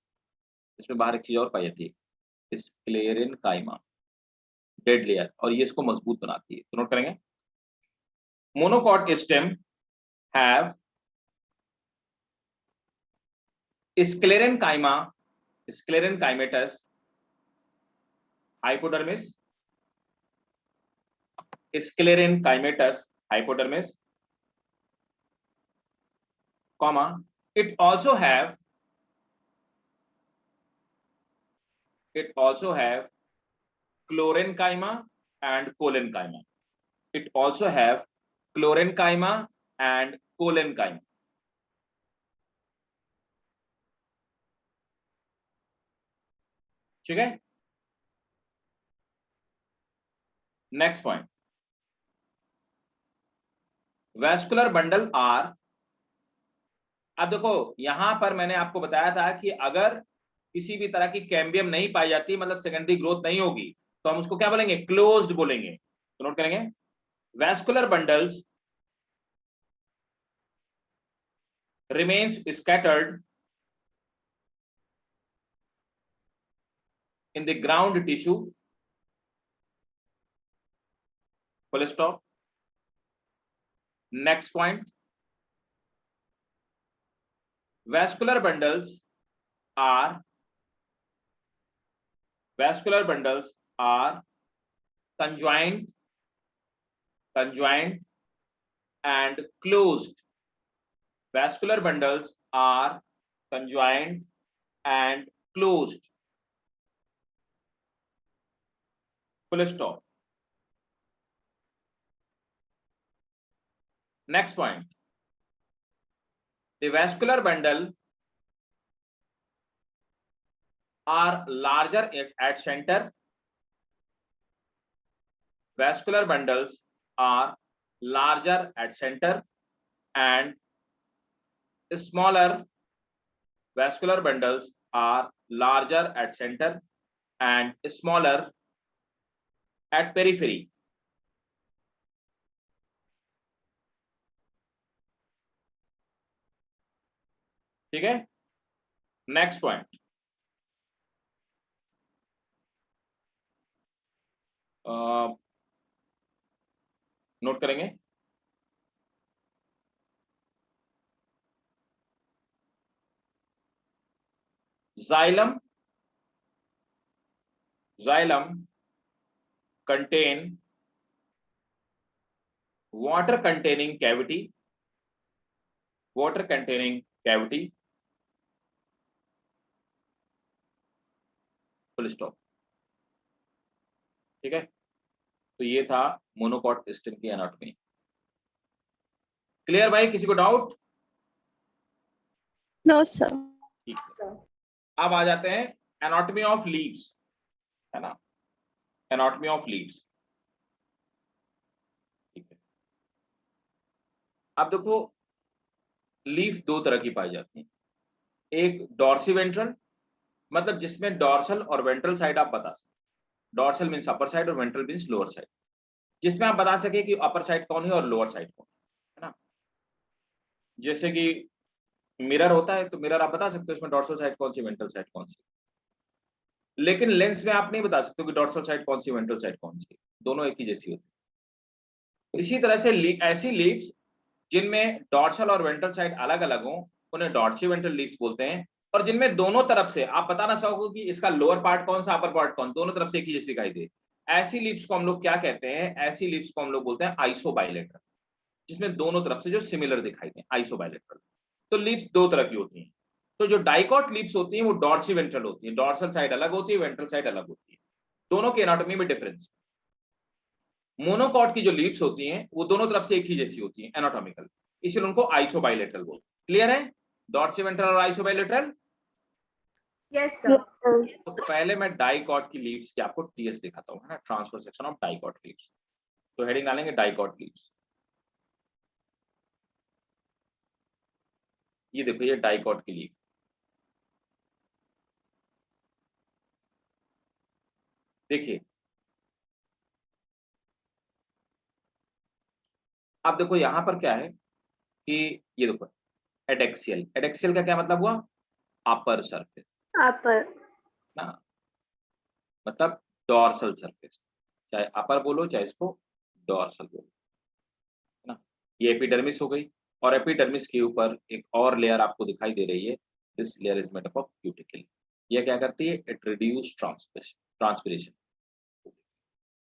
Speaker 1: इसमें बाहर एक चीज और पाई जाती है, स्क्लेरेनकाइमा, डेड लेयर, और ये इसको मजबूत बनाती है। तो नोट करेंगे, monocot stem have sclerenchyma, sclerenchymatous, hypodermis, sclerenchymatous hypodermis, comma, it also have chlorenchyma and collenchyma. It also have chlorenchyma and collenchyma. ठीक है, next point, vascular bundle are. अब देखो यहां पर मैंने आपको बताया था कि अगर किसी भी तरह की कैम्बियम नहीं पाई जाती, मतलब सेकेंडरी ग्रोथ नहीं होगी, तो हम उसको क्या बोलेंगे, क्लोज्ड बोलेंगे। तो नोट करेंगे, vascular bundles remains scattered in the ground tissue, full stop. Next point, vascular bundles are conjoined and closed. Vascular bundles are conjoined and closed, full stop. Next point, the vascular bundle are larger at center. Vascular bundles are larger at center and smaller. Vascular bundles are larger at center and smaller at periphery. ठीक है, next point, note करेंगे, xylem contain water containing cavity, full stop. ठीक है, तो ये था monocot stem की anatomy. Clear भाई, किसी को डाउट?
Speaker 2: No, sir.
Speaker 1: ठीक है, अब आ जाते हैं एनाटॉमी ऑफ लीव्स, है ना, एनाटॉमी ऑफ लीव्स। ठीक है, अब देखो लीफ दो तरह की पाई जाती है, एक डॉर्सिवेंट्रल, मतलब जिसमें डॉर्सल और वेंट्रल साइड आप बता सकते, डॉर्सल मीन्स अपर साइड और वेंट्रल मीन्स लोअर साइड, जिसमें आप बता सके कि अपर साइड कौन है और लोअर साइड कौन है ना। जैसे कि मिरर होता है, तो मिरर आप बता सकते हो इसमें डॉर्सल साइड कौन सी, वेंट्रल साइड कौन सी, लेकिन लेंस में आप नहीं बता सकते कि डॉर्सल साइड कौन सी, वेंट्रल साइड कौन सी, दोनों एक ही जैसी होती है। इसी तरह से ऐसी लीव्स जिनमें डॉर्सल और वेंट्रल साइड अलग अलग हो उन्हें डॉर्सी वेंट्रल लीव्स बोलते हैं, और जिनमें दोनों तरफ से आप बताना चाहोगे कि इसका लोअर पार्ट कौन सा अपर पार्ट कौन, दोनों तरफ से एक ही जैसी दिखाई दे, ऐसी लीव्स को हम लोग क्या कहते हैं, ऐसी लीव्स को हम लोग बोलते हैं आइसोबाइलेटरल, जिसमें दोनों तरफ से जो सिमिलर दिखाई दे, आइसोबाइलेटरल। तो लीव्स दो तरह की होती हैं। तो जो डाइकॉट लीव्स होती हैं वो डॉर्सी वेंट्रल होती है, डॉर्सल साइड अलग होती है, वेंट्रल साइड अलग होती है, दोनों के एनाटॉमी में डिफरेंस। मोनोकॉट की जो लीव्स होती हैं वो दोनों तरफ से एक ही जैसी होती हैं एनाटॉमिकल, इसलिए उनको आइसोबाइलेटरल बोलते हैं। क्लियर है? डॉर्सी वेंट्रल और आइसोबाइलेटरल।
Speaker 2: Yes, sir.
Speaker 1: तो पहले मैं डाइकॉट की लीव्स की आपको टीएस दिखाता हूँ, है ना, transfer section of dicot leaves. तो हेडिंग डालेंगे डाइकॉट लीव्स। ये देखो ये डाइकॉट की लीव, देखिए अब देखो यहां पर क्या है कि ये देखो एडेक्सियल, एडेक्सियल का क्या मतलब हुआ, अपर सरफेस
Speaker 2: Upper.
Speaker 1: ना, मतलब डॉर्सल सरफेस, चाहे अपर बोलो चाहे इसको डॉर्सल बोलो, है ना। ये एपिडर्मिस हो गई, और एपिडर्मिस के ऊपर एक और लेयर आपको दिखाई दे रही है, this layer is made up of cuticle. ये क्या करती है, इट रिड्यूस ट्रांसपिरेशन,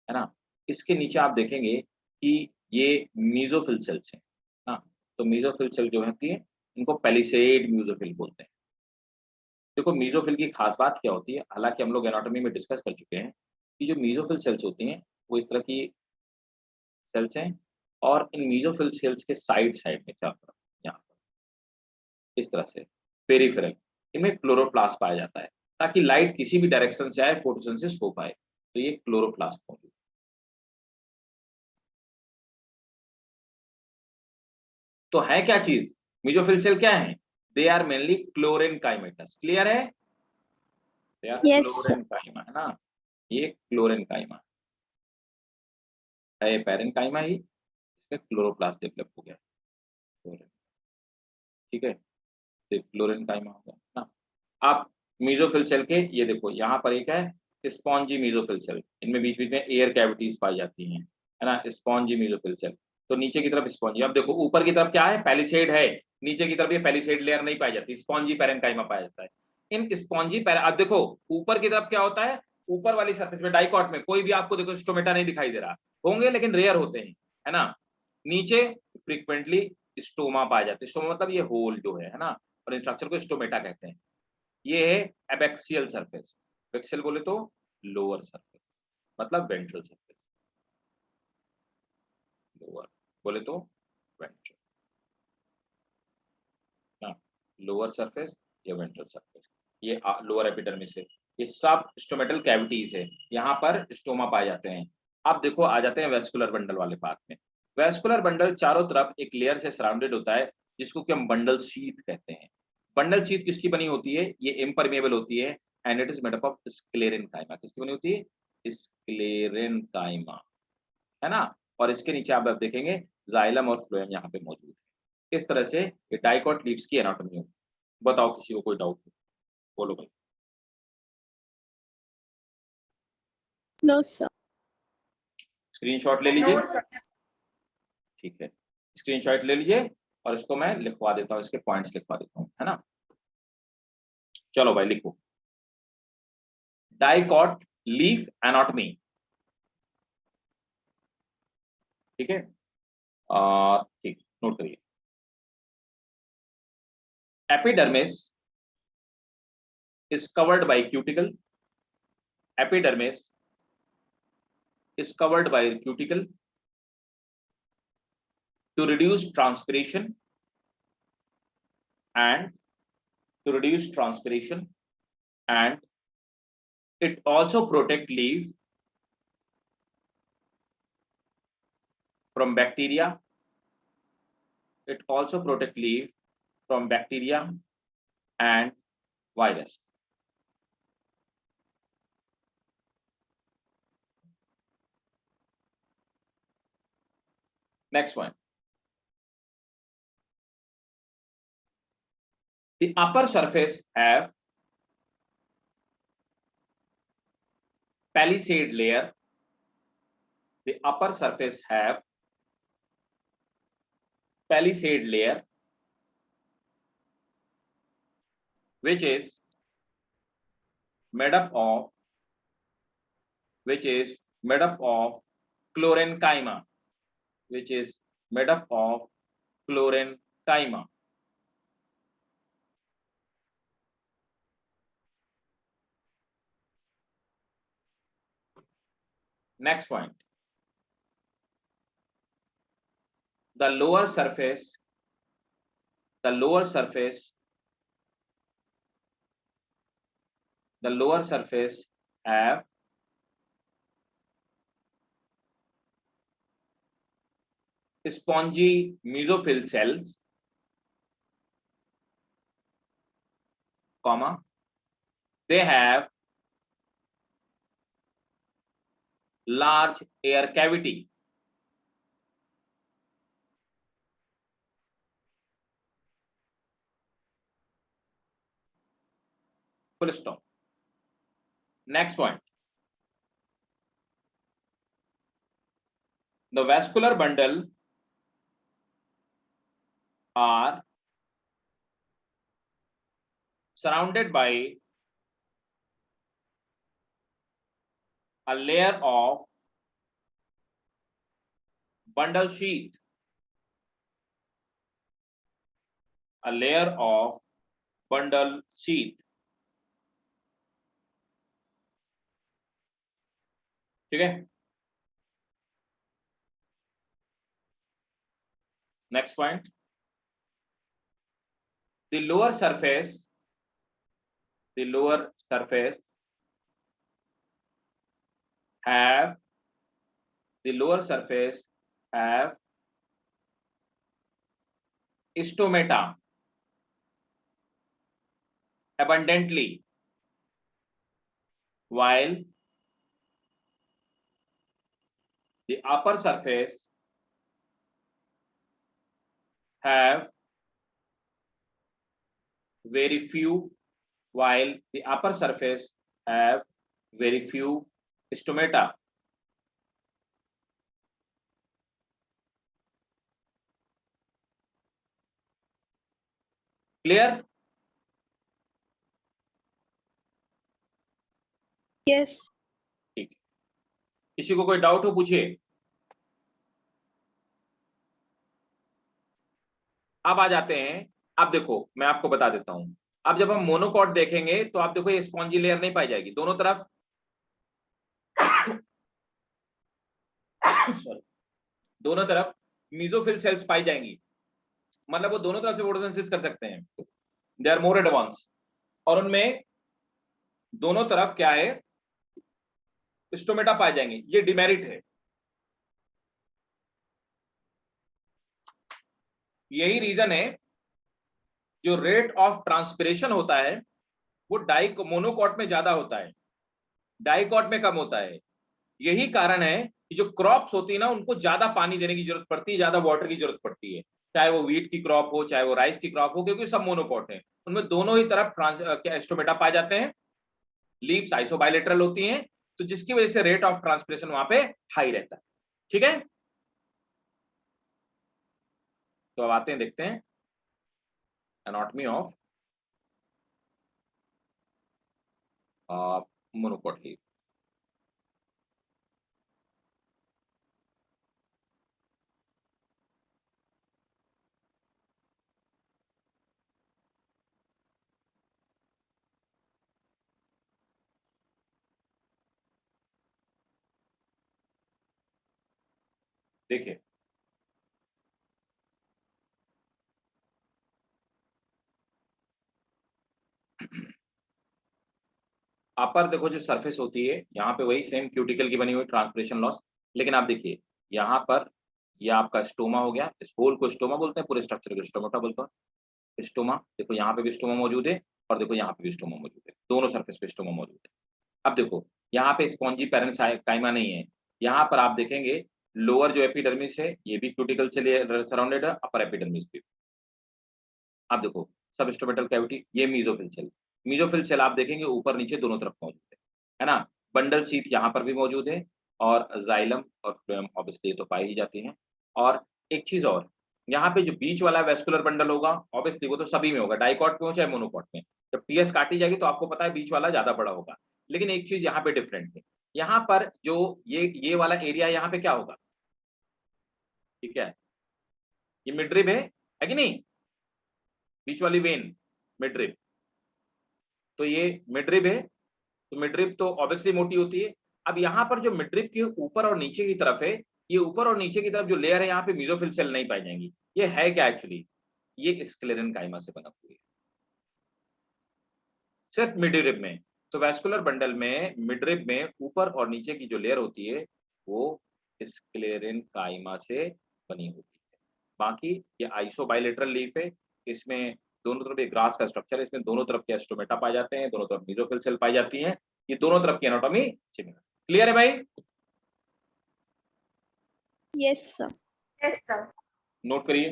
Speaker 1: है ना। इसके नीचे आप देखेंगे कि ये मीजोफिल सेल्स हैं ना, तो मीजोफिल सेल जो होती है इनको पैलिसेड म्यूजोफिल बोलते हैं। देखो मीजोफिल की खास बात क्या होती है, हालांकि हम लोग एनाटॉमी में डिस्कस कर चुके हैं कि जो मीजोफिल सेल्स होती हैं वो इस तरह की सेल्स हैं, और इन मीजोफिल सेल्स के साइड साइड में चारों तरफ यहाँ पर इस तरह से पेरिफेरल इनमें क्लोरोप्लास्ट पाया जाता है, ताकि लाइट किसी भी डायरेक्शन से आए फोटोसिंथेसिस हो पाए, तो ये क्लोरोप्लास्ट मौजूद है। तो है क्या चीज, मीजोफिल सेल क्या है, they are mainly chlorenchymatous. Clear है? They are
Speaker 2: Yes, sir.
Speaker 1: Chlorenchyma, है ना, ये क्लोरेनकाइमा है, पैरेनकाइमा ही, इसमें क्लोरोप्लास्ट डेवलप हो गया, क्लोरेन, ठीक है, तो क्लोरेनकाइमा हो गया ना। आप मीजोफिल सेल के ये देखो यहाँ पर एक है स्पॉन्जी मीजोफिल सेल, इनमें बीच बीच में एयर कैविटीज पाई जाती हैं, है ना, स्पॉन्जी मीजोफिल सेल। तो नीचे की तरफ स्पॉन्जी, अब देखो ऊपर की तरफ क्या है, पैलिसेड है, नीचे की तरफ ये पैलिसेड लेयर नहीं पाई जाती, स्पॉन्जी पैरेनकाइमा पाया जाता है। इन स्पॉन्जी अब देखो ऊपर की तरफ क्या होता है, ऊपर वाली सरफेस में डाइकॉट में कोई भी आपको देखो स्टोमेटा नहीं दिखाई दे रहा, होंगे लेकिन रेयर होते हैं, है ना। नीचे फ्रीक्वेंटली स्टोमा पाए जाते हैं, स्टोमा मतलब ये होल जो है ना, और इस स्ट्रक्चर को स्टोमेटा कहते हैं। ये है एबैक्सियल सरफेस, एबैक्सियल बोले तो लोअर सरफेस, मतलब वेंट्रल सरफेस, लोअर बोले तो वेंट्रल ना, लोअर सरफेस या वेंट्रल सरफेस, ये लोअर एपिडर्मिस है, ये सब स्टोमेटल कैविटीज है, यहाँ पर स्टोमा पाए जाते हैं। अब देखो आ जाते हैं वेस्कुलर बंडल वाले पार्ट में। वेस्कुलर बंडल चारों तरफ एक लेयर से सराउंडेड होता है, जिसको कि हम बंडल शीथ कहते हैं। बंडल शीथ किसकी बनी होती है, ये इम्परमेबल होती है, and it is made up of sclerenchyma. किसकी बनी होती है, स्क्लेरेनकाइमा, है ना। और इसके नीचे आप अब देखेंगे जाइलम और फ्लोएम यहाँ पे मौजूद है। इस तरह से ये डाइकॉट लीव्स की एनाटॉमी होती है। बताओ किसी को कोई डाउट हो, बोलो भाई।
Speaker 2: No, sir.
Speaker 1: स्क्रीनशॉट ले लीजिए,
Speaker 2: No, sir.
Speaker 1: ठीक है, स्क्रीनशॉट ले लीजिए, और इसको मैं लिखवा देता हूँ, इसके पॉइंट्स लिखवा देता हूँ, है ना। चलो भाई लिखो, डाइकॉट लीफ एनाटॉमी, ठीक है, ठीक, नोट करिए। Epidermis is covered by cuticle, epidermis is covered by cuticle to reduce transpiration, and to reduce transpiration, and it also protect leaf from bacteria, it also protect leaf from bacteria and virus. Next one, the upper surface have palisade layer, the upper surface have palisade layer, which is made up of chlorenchyma, which is made up of chlorenchyma. Next point. The lower surface have spongy mesophyll cells, comma, they have large air cavity, full stop. Next point. The vascular bundle are surrounded by a layer of bundle sheath, a layer of bundle sheath. ठीक है? Next point. The lower surface have stomata abundantly, while the upper surface have very few stomata. Clear?
Speaker 2: Yes.
Speaker 1: ठीक, किसी को कोई doubt हो पूछिए। अब आ जाते हैं, अब देखो मैं आपको बता देता हूं। अब जब हम मोनोकॉट देखेंगे तो आप देखो ये स्पॉन्जी लेयर नहीं पाई जाएगी दोनों तरफ। सॉरी, दोनों तरफ मेसोफिल सेल्स पाई जाएंगी, मतलब वो दोनों तरफ से फोटोसिंथेसिस कर सकते हैं, दे आर मोर एडवांस, और उनमें दोनों तरफ क्या है, स्टोमेटा पाए जाएंगे। ये डिमेरिट है, यही रीजन है जो रेट ऑफ ट्रांसपिरेशन होता है वो मोनोकॉट में ज्यादा होता है, डाइकॉट में कम होता है। यही कारण है कि जो क्रॉप्स होती है ना उनको ज्यादा पानी देने की जरूरत पड़ती है, ज्यादा वाटर की जरूरत पड़ती है, चाहे वो व्हीट की क्रॉप हो चाहे वो राइस की क्रॉप हो, क्योंकि सब मोनोकॉट है, उनमें दोनों ही तरफ स्टोमेटा पाए जाते हैं, लीव्स आइसोबाइलेटरल होती हैं, तो जिसकी वजह से रेट ऑफ ट्रांसपिरेशन वहां पे हाई रहता है। ठीक है, तो अब आते हैं, देखते हैं एनाटॉमी ऑफ मोनोकॉट लीव। देखिए अपर देखो जो सरफेस होती है यहाँ पे वही सेम क्यूटिकल की बनी हुई ट्रांसपिरेशन लॉस, लेकिन आप देखिए यहाँ पर ये आपका स्टोमा हो गया, इस होल को स्टोमा बोलते हैं, पूरे स्ट्रक्चर को स्टोमेटा बोलते हैं। स्टोमा देखो यहाँ पे भी स्टोमा मौजूद है और देखो यहाँ पे भी स्टोमा मौजूद है, दोनों सरफेस पे स्टोमा मौजूद है। अब देखो यहाँ पे स्पॉन्जी पैरेंकाइमा नहीं है, यहाँ पर आप देखेंगे लोअर जो एपिडर्मिस है ये भी क्यूटिकल से सराउंडेड है, अपर एपिडर्मिस भी। आप देखो सबस्टोमेटल कैविटी, ये मीजोफिल सेल आप देखेंगे ऊपर नीचे दोनों तरफ मौजूद है ना। बंडल शीथ यहाँ पर भी मौजूद है और जाइलम और फ्लोएम ऑब्वियसली तो पाई ही जाती हैं। और एक चीज और, यहाँ पे जो बीच वाला वेस्कुलर बंडल होगा ऑब्वियसली वो तो सभी में होगा, डाइकॉट में हो चाहे मोनोकॉट में। जब टीएस काटी जाएगी तो आपको पता है बीच वाला ज्यादा बड़ा होगा। लेकिन एक चीज यहाँ पे डिफरेंट है, यहाँ पर जो ये वाला एरिया यहाँ पे क्या होगा, ठीक है, ये मिडरिब है कि नहीं, बीच वाली वेन मिडरिब, तो ये मिडरिब है, तो मिडरिब तो ऑब्वियसली मोटी होती है। अब यहाँ पर जो मिडरिब के ऊपर और नीचे की तरफ है, ये ऊपर और नीचे की तरफ जो लेयर है यहाँ पे मेसोफिल सेल नहीं पाई जाएंगी। ये है क्या एक्चुअली, ये स्क्लेरेनकाइमा से बना हुआ है, सिर्फ मिडरिब में। तो वैस्कुलर बंडल में मिडरिब में ऊपर और नीचे की जो लेयर होती है वो स्क्लेरेनकाइमा से बनी होती है। बाकी ये आइसोबाइलेटरल लीफ है, इसमें दोनों तरफ एक ग्रास का स्ट्रक्चर है, इसमें दोनों तरफ के स्टोमेटा पाए जाते हैं, दोनों तरफ मेसोफिल सेल पाई जाती हैं। ये दोनों तरफ की एनाटॉमी सिमिलर। क्लियर है भाई?
Speaker 2: Yes, sir.
Speaker 3: Yes, sir.
Speaker 1: Note करिए,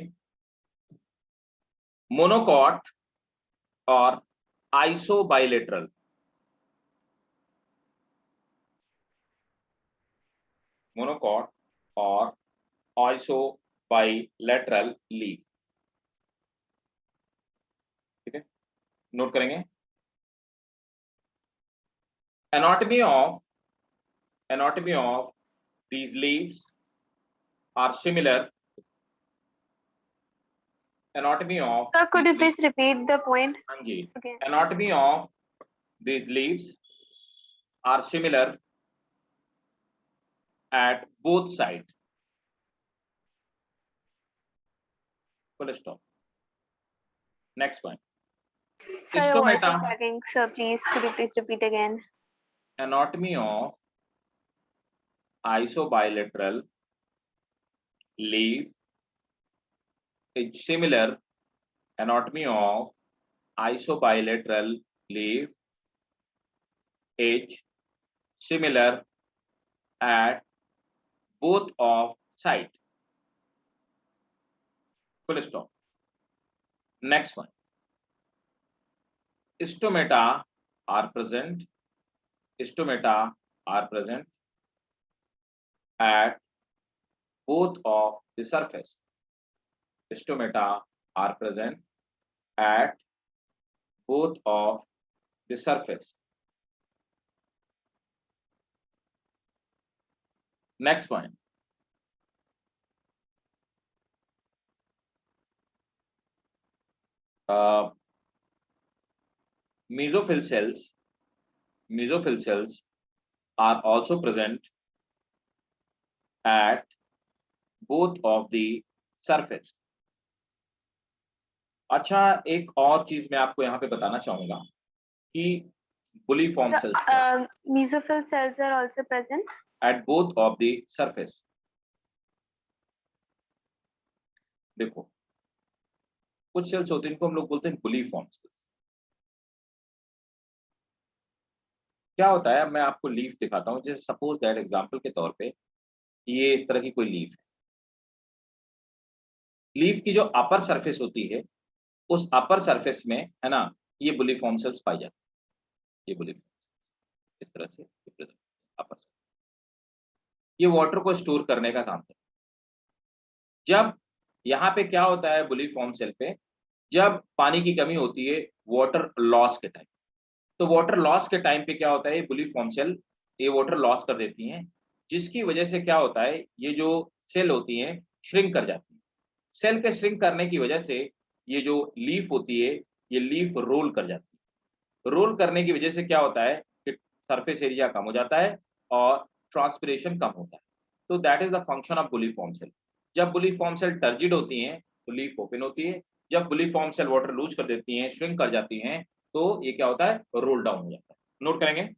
Speaker 1: मोनोकॉट और आइसोबाइलेटरल, मोनोकॉट और आइसोबाइलेटरल लीफ, ठीक है, नोट करेंगे। anatomy of these leaves are similar. Anatomy of
Speaker 3: Sir, could you please repeat the point
Speaker 1: हाँ जी,
Speaker 3: again?
Speaker 1: anatomy of these leaves are similar at both sides. Full stop. Next one.
Speaker 3: Sir, your voice
Speaker 1: Stomata.
Speaker 3: is lagging. Sir, please, could you please repeat again?
Speaker 1: Anatomy of isobilateral leaf is similar. Anatomy of isobilateral leaf is similar at both of sides. Full stop. Next one. Stomata are present. Stomata are present at both of the surface. Stomata are present at both of the surface. Next point. Mesophyll cells are also present at both of the surface. अच्छा, एक और चीज मैं आपको यहाँ पे बताना चाहूंगा कि bulliform
Speaker 3: Sir,
Speaker 1: cells
Speaker 3: mesophyll cells are also present.
Speaker 1: at both of the surface. देखो, कुछ सेल्स होते हैं इनको हम लोग बोलते हैं बुलीफॉर्म सेल्स। क्या होता है, मैं आपको लीफ दिखाता हूँ, जैसे सपोज दैट एग्जांपल के तौर पे ये इस तरह की कोई लीफ है। लीफ की जो अपर सरफेस होती है उस अपर सरफेस में है ना, ये बुलीफॉर्म सेल्स पाई जाती है। ये बुलीफॉर्म इस तरह से अपर, ये वाटर को स्टोर करने का काम करता है। जब यहाँ पे क्या होता है बुलीफॉर्म सेल पे, जब पानी की कमी होती है वाटर लॉस के टाइम, तो वाटर लॉस के टाइम पे क्या होता है, बुलीफॉर्म सेल ये वाटर लॉस कर देती हैं, जिसकी वजह से क्या होता है, ये जो सेल होती हैं श्रिंक कर जाती है। सेल के श्रिंक करने की वजह से ये जो लीफ होती है ये लीफ रोल कर जाती है। रोल करने की वजह से क्या होता है कि सरफेस एरिया कम हो जाता है और ट्रांसपिरेशन कम होता है। तो that is the function of bulliform cell. जब बुलीफॉर्म सेल टर्जिड होती हैं तो लीफ ओपन होती है, जब बुलीफॉर्म सेल वाटर लूज कर देती हैं, श्रिंक कर जाती हैं, तो ये क्या होता है, रोल डाउन हो जाता है। नोट करेंगे,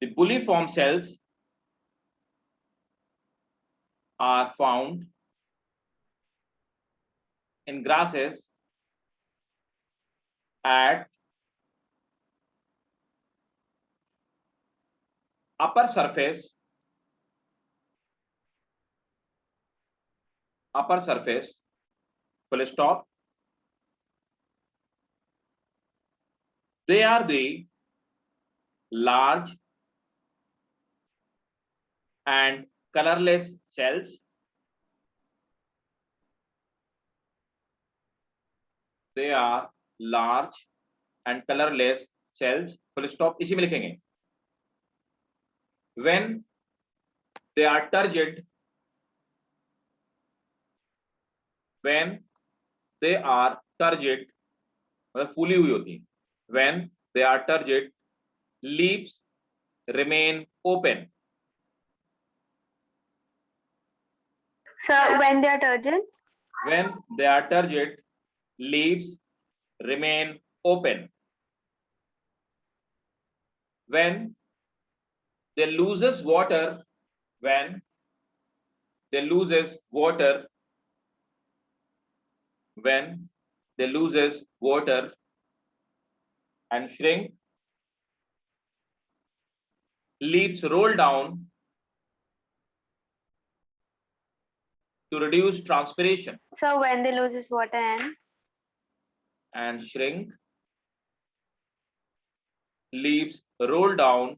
Speaker 1: the buliform cells are found in grasses at upper surface full stop. They are the large and colorless cells. They are large and colorless cells. Full stop. इसी में लिखेंगे. When they are turgid, when they are turgid, मतलब फूली हुई होती. When they are turgid, leaves remain open.
Speaker 3: Sir, when they are turgid?
Speaker 1: When they are turgid, leaves remain open. When they loses water, when they loses water, when they loses water and shrink, leaves roll down to reduce transpiration.
Speaker 3: So when they loses water
Speaker 1: and shrink, leaves roll down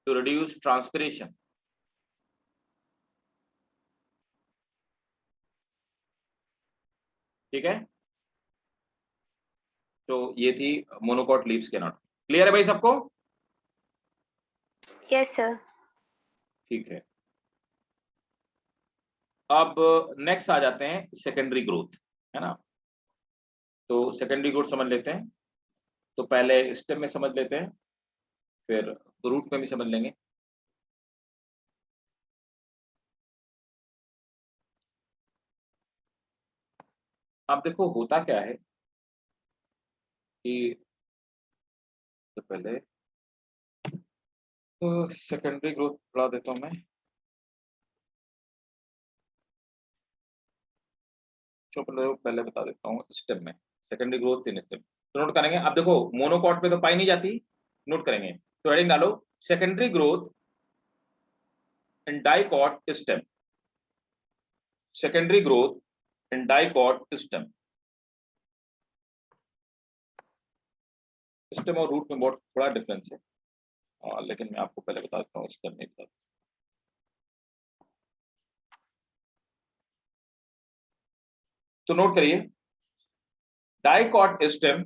Speaker 1: to reduce transpiration. ठीक है, तो ये थी monocot leaves के not. Clear है भाई सबको?
Speaker 3: Yes, sir.
Speaker 1: ठीक है. अब नेक्स्ट आ जाते हैं सेकेंडरी ग्रोथ, है ना. तो सेकेंडरी ग्रोथ समझ लेते हैं. तो पहले स्टेम में समझ लेते हैं, फिर रूट में भी समझ लेंगे. अब देखो होता क्या है कि तो पहले तो सेकेंडरी ग्रोथ पढ़ा देता हूं मैं. जो पहले बता देता हूँ स्टेप में. सेकेंडरी ग्रोथ 3 स्टेप तो नोट करेंगे. अब देखो मोनोकॉट पे तो पाई नहीं जाती, नोट करेंगे. तो हेडिंग डालो secondary growth in dicot stem. Secondary growth in dicot stem. Stem और रूट में बहुत थोड़ा डिफरेंस है, लेकिन मैं आपको पहले बता देता हूँ स्टेम में बता. तो नोट करिए dicot stem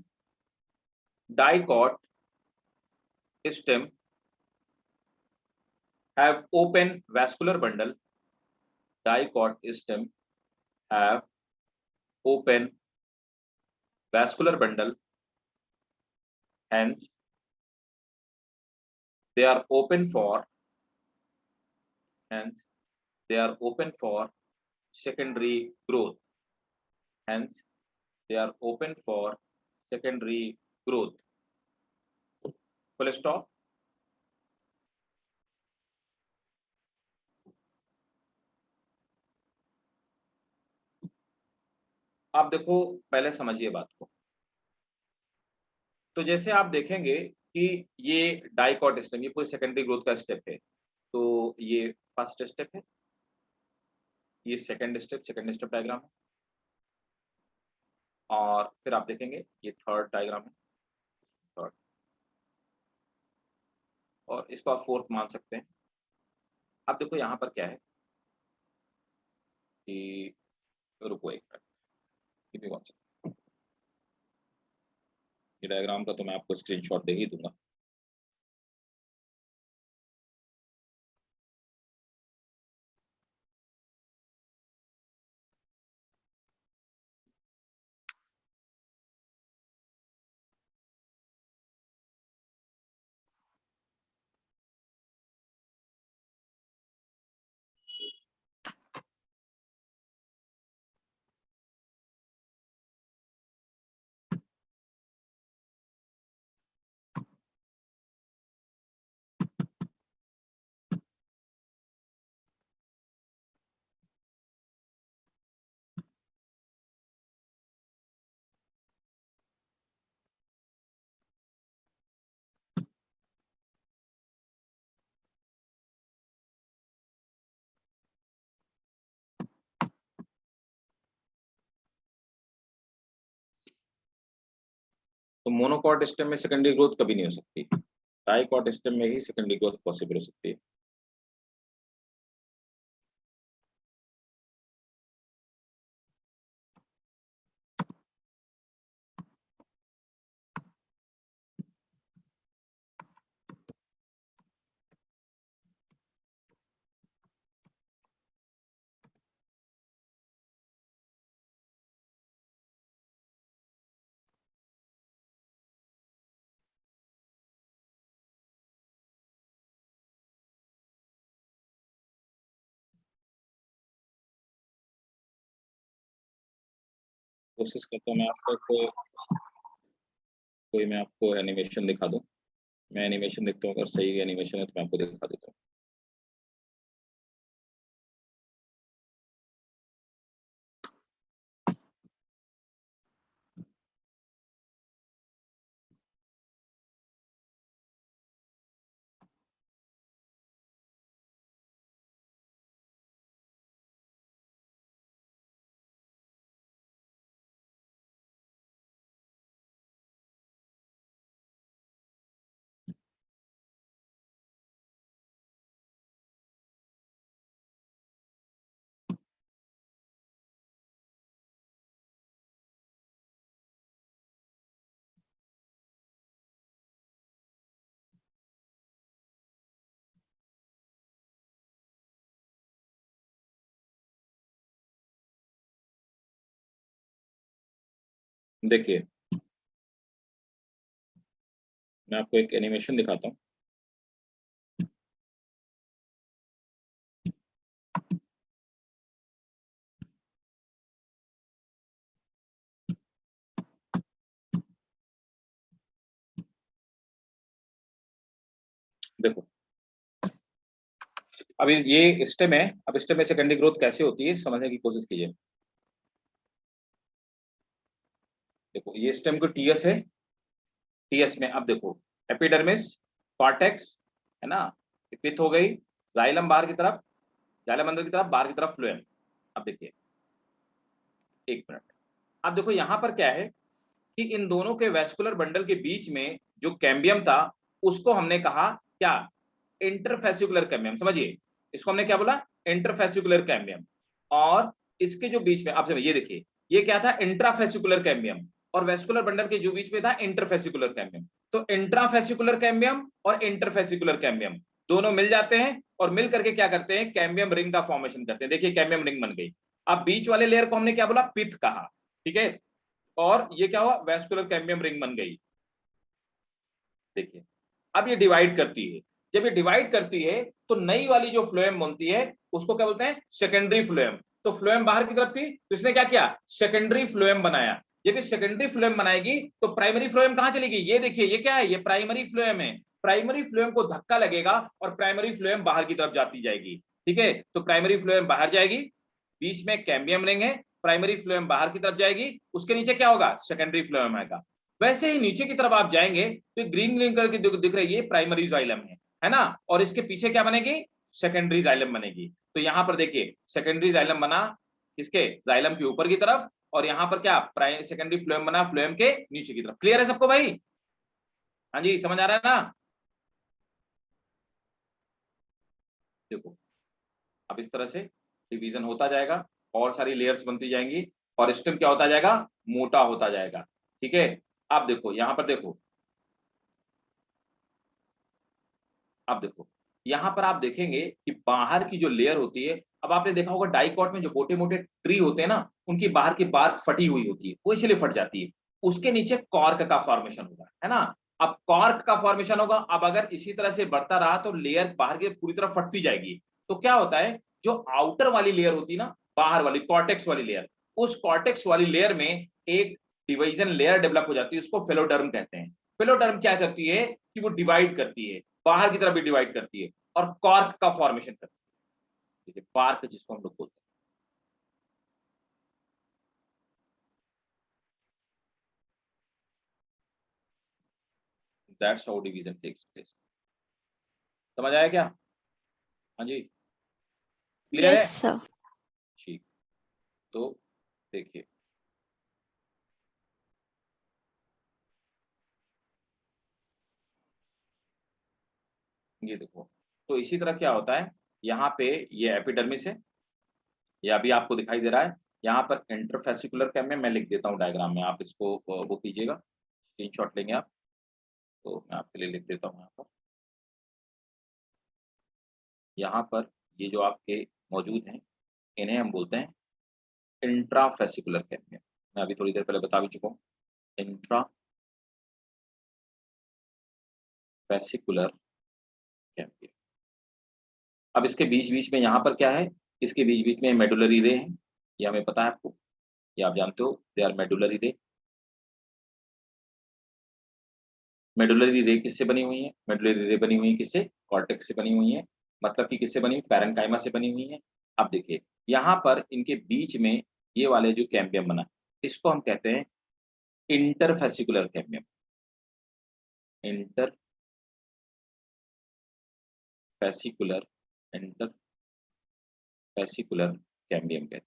Speaker 1: have open vascular bundle. Dicot stem have open vascular bundle. Hence, they are open for secondary growth. Hence, they are open for secondary growth. Full stop. आप देखो पहले समझिए बात को. तो जैसे आप देखेंगे कि ये डाइकॉट स्टेम, ये पूरी सेकेंडरी ग्रोथ का स्टेप है. तो ये फर्स्ट स्टेप है, ये सेकेंड स्टेप डायग्राम है, और फिर आप देखेंगे ये थर्ड डायग्राम है, थर्ड, और इसको आप फोर्थ मान सकते हैं. अब देखो यहाँ पर क्या है कि रुको एक मिनट, ये डायग्राम का तो मैं आपको स्क्रीनशॉट दे ही दूंगा. तो मोनोकॉट स्टेम में सेकेंडरी ग्रोथ कभी नहीं हो सकती, डाइकॉट स्टेम में ही सेकेंडरी ग्रोथ पॉसिबल हो सकती है। कोशिश करता हूँ मैं आपको कोई मैं आपको एनिमेशन दिखा दूँ। मैं एनिमेशन देखता हूँ, अगर सही एनिमेशन है तो मैं आपको दिखा देता हूँ। देखिए, मैं आपको एक एनिमेशन दिखाता हूँ। देखो, अभी ये स्टेम है, अब स्टेम में सेकेंडरी ग्रोथ कैसे होती है समझने की कोशिश कीजिए। देखो, ये स्टेम को टीएस है, टीएस में अब देखो एपिडर्मिस, कॉर्टेक्स, है ना, पिथ हो गई, जाइलम बाहर की तरफ, जाइलम अंदर की तरफ, बाहर की तरफ फ्लोएम। अब देखिए, एक मिनट, अब देखो यहाँ पर क्या है कि इन दोनों के वेस्कुलर बंडल के बीच में जो कैम्बियम था उसको हमने कहा क्या, इंटरफेसिकुलर कैम्बियम। समझिए, इसको हमने क्या बोला, इंटरफेसिकुलर कैम्बियम। और इसके जो बीच में, आप समझिए, ये देखिए, ये क्या था, इंट्राफेसिकुलर कैम्बियम, और वेस्कुलर बंडल के जो बीच में था इंटरफेसिकुलर कैम्बियम। तो इंट्राफेसिकुलर कैम्बियम और इंटरफेसिकुलर कैम्बियम दोनों मिल जाते हैं और मिल करके क्या करते हैं, कैम्बियम रिंग का फॉर्मेशन करते हैं। देखिए, कैम्बियम रिंग बन गई। अब बीच वाले लेयर को हमने क्या बोला, पिथ कहा, ठीक है, और ये क्या हुआ, वेस्कुलर कैम्बियम रिंग बन गई। देखिए, अब ये डिवाइड करती है, जब ये डिवाइड करती है तो नई वाली जो फ्लोएम बनती है उसको क्या बोलते हैं, सेकेंडरी फ्लोएम। तो फ्लोएम बाहर की तरफ थी तो इसने क्या किया, सेकेंडरी फ्लोएम बनाया। जब ये सेकेंडरी फ्लोएम बनाएगी तो प्राइमरी फ्लोएम कहां चलेगी, ये देखिए, ये क्या है, ये प्राइमरी फ्लोएम है। प्राइमरी फ्लोएम को धक्का लगेगा और प्राइमरी फ्लोएम बाहर की तरफ जाती जाएगी। ठीक है, तो प्राइमरी फ्लोएम बाहर जाएगी, बीच में कैम्बियम रिंग है, प्राइमरी फ्लोएम बाहर की तरफ जाएगी, उसके नीचे क्या होगा, सेकेंडरी फ्लोएम आएगा। वैसे ही नीचे की तरफ आप जाएंगे तो ग्रीन ग्रीन कलर की दिख रही है, प्राइमरी जाइलम है ना, और इसके पीछे क्या बनेगी, सेकेंडरी जाइलम बनेगी। तो यहां पर देखिए, सेकेंडरी जाइलम बना किसके, जाइलम के ऊपर की तरफ, और यहां पर क्या, सेकेंडरी फ्लोएम बना फ्लोएम के नीचे की तरफ। क्लियर है सबको भाई? हाँ जी, समझ आ रहा है ना? देखो, अब इस तरह से डिवीजन होता जाएगा और सारी लेयर्स बनती जाएंगी और स्टेम क्या होता जाएगा, मोटा होता जाएगा। ठीक है, अब देखो यहां पर देखो, अब देखो यहां पर आप देखेंगे कि बाहर की जो लेयर होती है, अब आपने देखा होगा डाइकॉट में जो मोटे मोटे ट्री होते हैं ना, उनकी बाहर की बार्क फटी हुई होती है, वो इसलिए फट जाती है। उसके नीचे कॉर्क का फॉर्मेशन होगा, है ना। अब कॉर्क का फॉर्मेशन होगा, अब अगर इसी तरह से बढ़ता रहा तो लेयर बाहर की पूरी तरह फटती जाएगी। तो क्या होता है, जो आउटर वाली लेयर होती है ना, बाहर वाली कॉर्टेक्स वाली लेयर, उस कॉर्टेक्स वाली लेयर में एक डिवीजन लेयर डेवलप हो जाती है, उसको फेलोडर्म कहते हैं। फेलोडर्म क्या करती है कि वो डिवाइड करती है, बाहर की तरफ भी डिवाइड करती है और कॉर्क का फॉर्मेशन करती है। ठीक है, पार्क जिसको हम लोग बोलते हैं। That's how division takes place. समझ आया क्या? हाँ जी, क्लियर
Speaker 2: Yes,
Speaker 1: है?
Speaker 2: sir.
Speaker 1: ठीक, तो देखिए, ये देखो, तो इसी तरह क्या होता है, यहाँ पे ये एपिडर्मिस है, ये अभी आपको दिखाई दे रहा है। यहाँ पर इंटरफेसिकुलर कैम्बियम, मैं लिख देता हूँ डायग्राम में, आप इसको वो कीजिएगा, स्क्रीनशॉट लेंगे आप, तो मैं आपके लिए लिख देता हूँ यहाँ पर ये जो आपके मौजूद हैं, इन्हें हम बोलते हैं इंट्राफेसिकुलर कैम्बियम। मैं अभी थोड़ी देर पहले बता भी चुका हूँ, इंट्राफेसिकुलर कैम्बियम। अब इसके बीच बीच में यहाँ पर क्या है, इसके बीच बीच में मेडुलरी रे है, ये हमें पता है आपको, ये आप जानते हो, दे आर मेडुलरी रे। मेडुलरी रे किससे बनी हुई है, मेडुलरी रे बनी हुई है किससे, कॉर्टेक्स से बनी हुई है, मतलब कि किससे बनी, पैरेन्काइमा से बनी हुई है। अब देखिए यहाँ पर इनके बीच में ये वाले जो कैम्बियम बना, इसको हम कहते हैं interfascicular cambium, interfascicular, interfascicular cambium कहते हैं।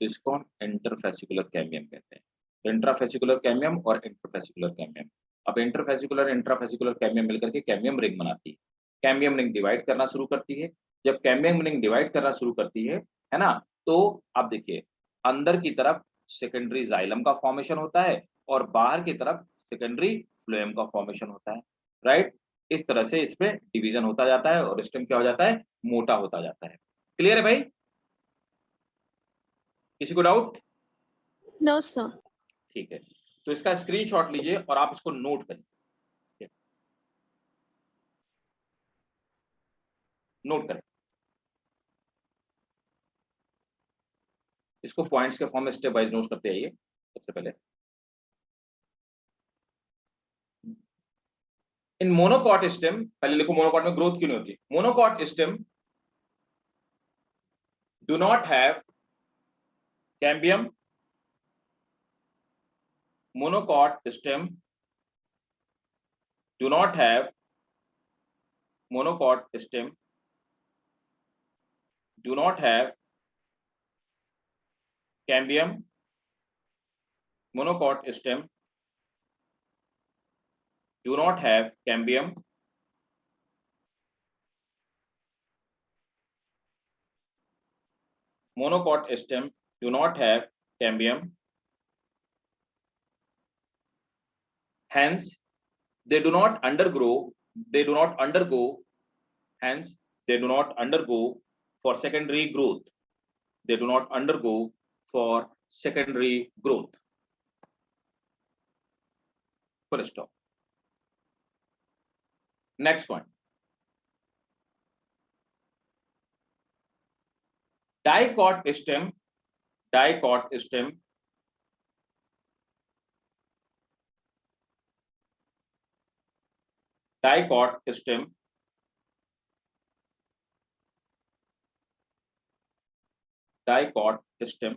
Speaker 1: तो इसको हम इंटरफेसिकुलर कैम्बियम कहते हैं। इंट्राफेसिकुलर कैम्बियम और इंटरफेसिकुलर कैम्बियम। अब इंटरफेसिकुलर इंट्राफेसिकुलर कैम्बियम मिलकर के कैम्बियम रिंग बनाती है। कैम्बियम रिंग डिवाइड करना शुरू करती है। जब कैम्बियम रिंग डिवाइड करना शुरू करती है ना, तो आप देखिए अंदर की तरफ सेकेंडरी जाइलम का फॉर्मेशन होता है और बाहर की तरफ सेकेंडरी फ्लोएम का फॉर्मेशन होता है, राइट। इस तरह से इसमें डिवीजन होता जाता है और स्टेम क्या हो जाता है, मोटा होता जाता है। क्लियर है भाई, किसी को डाउट?
Speaker 2: No, sir.
Speaker 1: ठीक है, तो इसका स्क्रीनशॉट लीजिए और आप इसको नोट करिए, नोट करें इसको, पॉइंट्स के फॉर्म में स्टेप वाइज नोट करते आइए। सबसे पहले इन मोनोकॉट स्टेम, पहले लिखो मोनोकॉट में ग्रोथ क्यों नहीं होती। Monocot stem do not have cambium, monocot stem do not have, monocot stem do not have cambium, monocot stem do not have cambium, monocot stem do not have cambium, hence they do not undergo, hence they do not undergo for secondary growth, they do not undergo for secondary growth, full stop. Next point, dicot stem, dicot stem dicot stem dicot stem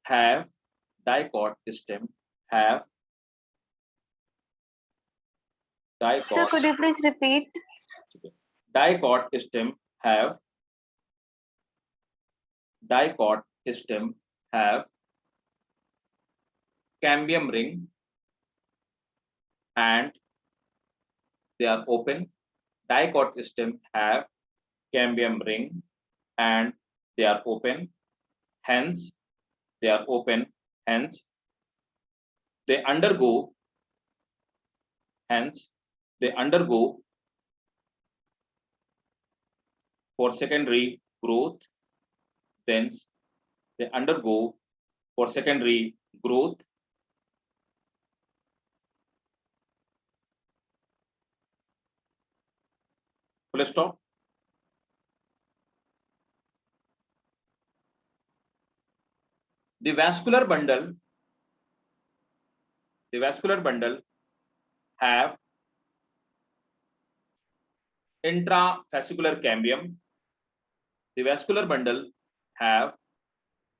Speaker 1: have, dicot stem have,
Speaker 3: Sir,
Speaker 1: dicot,
Speaker 3: could you please repeat?
Speaker 1: dicot stem have, dicot stem have cambium ring and they are open. Dicot stem have cambium ring and they are open. Hence, they are open. Hence, they undergo. Hence, they undergo for secondary growth. Then they undergo for secondary growth. Full stop. The vascular bundle have intrafascicular cambium. The vascular bundle have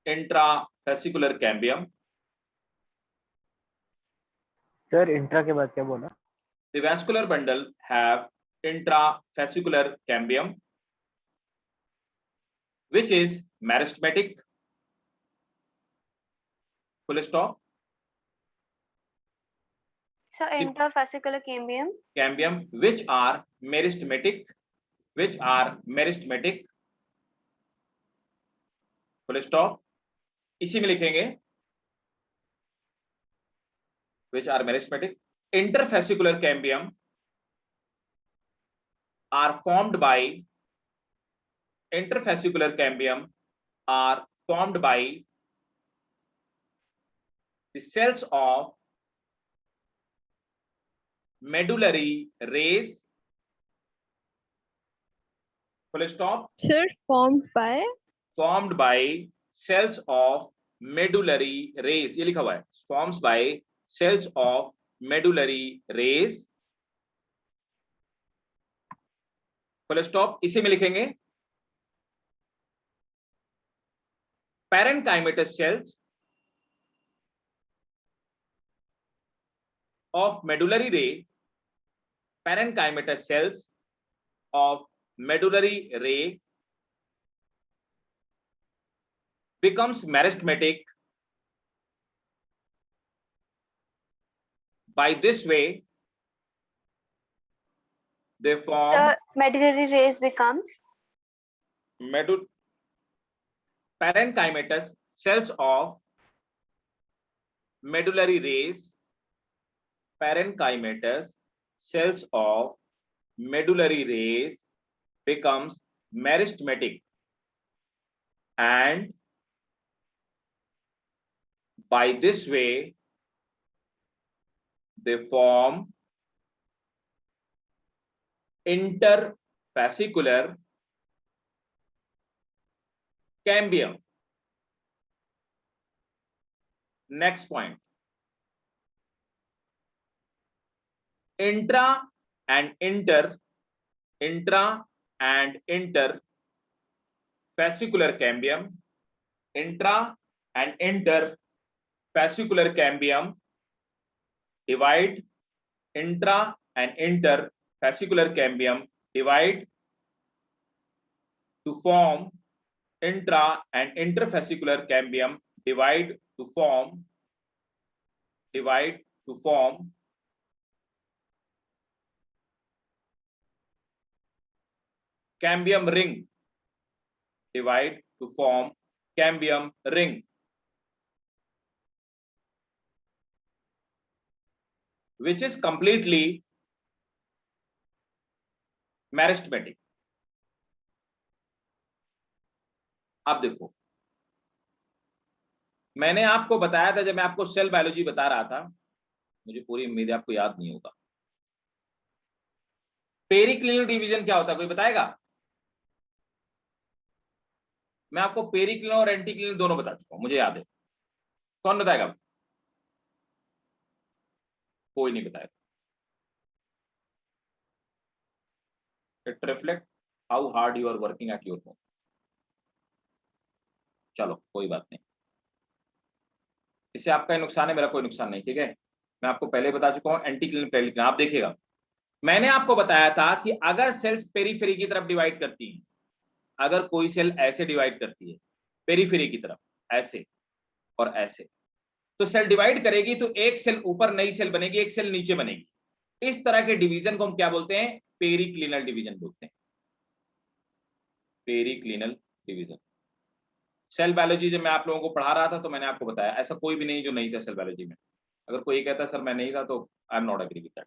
Speaker 1: intrafascicular cambium.
Speaker 4: Sir intra के बाद क्या बोला?
Speaker 1: The vascular bundle have intrafascicular cambium, which is meristematic. Full stop.
Speaker 3: So interfascicular cambium.
Speaker 1: Cambium which are meristematic, full stop. इसी में लिखेंगे which are meristematic. Interfascicular cambium are formed by the cells of medullary rays, full stop.
Speaker 2: Sir, formed by
Speaker 1: cells of medullary rays, ये लिखा हुआ है, forms by cells of medullary rays, full stop. इसी में लिखेंगे parenchymatous cells of medullary ray, parenchymatous cells of medullary ray becomes meristematic. By this way, they form
Speaker 3: The medullary rays becomes
Speaker 1: parenchymatous cells of medullary rays, parenchymatous cells of medullary rays becomes meristematic, and by this way they form interfascicular cambium. Next point, intra and inter fascicular cambium, intra and inter fascicular cambium divide, intra and inter fascicular cambium divide to form intra and interfascicular cambium divide to form cambium ring, divide to form cambium ring, which is completely meristematic. अब देखो, मैंने आपको बताया था, जब मैं आपको cell biology बता रहा था, मुझे पूरी उम्मीद है आपको याद नहीं होगा, पेरिक्लिनल डिवीजन क्या होता है, कोई बताएगा? मैं आपको पेरिक्लिनल और एंटीक्लिनल दोनों बता चुका हूं, मुझे याद है। कौन बताएगा? कोई नहीं बताएगा। It reflect how hard you are working at your home. चलो कोई बात नहीं, इससे आपका नुकसान है, मेरा कोई नुकसान नहीं, ठीक है। मैं आपको पहले बता चुका हूं एंटीक्लिनल पेरिक्लिनल। आप देखिएगा, मैंने आपको बताया था कि अगर सेल्स पेरीफेरी की तरफ डिवाइड करती हैं, अगर कोई सेल ऐसे डिवाइड करती है पेरीफेरी की तरफ, ऐसे और ऐसे, तो सेल डिवाइड करेगी तो एक सेल ऊपर नई सेल बनेगी, एक सेल नीचे बनेगी। इस तरह के डिवीजन को हम क्या बोलते हैं? पेरिक्लिनल डिवीजन बोलते हैं, पेरिक्लिनल डिवीजन। सेल बायोलॉजी जब मैं आप लोगों को पढ़ा रहा था तो मैंने आपको बताया, ऐसा कोई भी नहीं जो नहीं था सेल बायोलॉजी में। अगर कोई कहता सर मैं नहीं था, तो I am not agree with that.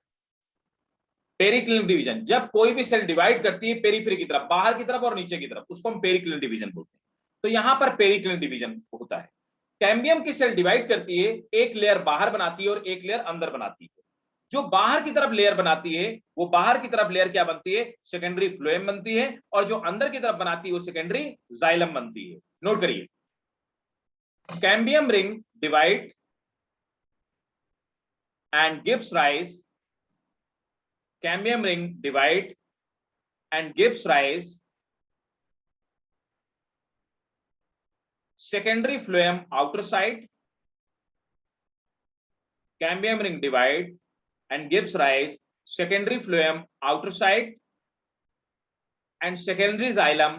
Speaker 1: Periclinal division, जब कोई भी सेल डिवाइड करती है पेरीफेरी की तरफ, बाहर की तरफ और नीचे की तरफ, उसको हम पेरिक्लिनल डिवीजन बोलते हैं। तो यहां पर पेरिक्लिनल डिवीजन होता है। कैम्बियम की सेल डिवाइड करती है, एक लेयर बाहर बनाती है और एक लेयर अंदर बनाती है। जो बाहर की तरफ लेयर बनाती है, वो बाहर की तरफ लेयर क्या बनती है? सेकेंडरी फ्लोएम बनती है, और जो अंदर की तरफ बनाती है वो सेकेंडरी जाइलम बनती है। नोट करिए, cambium ring divide and gives rise, cambium ring divide and gives rise secondary phloem outer side, cambium ring divide and gives rise secondary phloem outer side and secondary xylem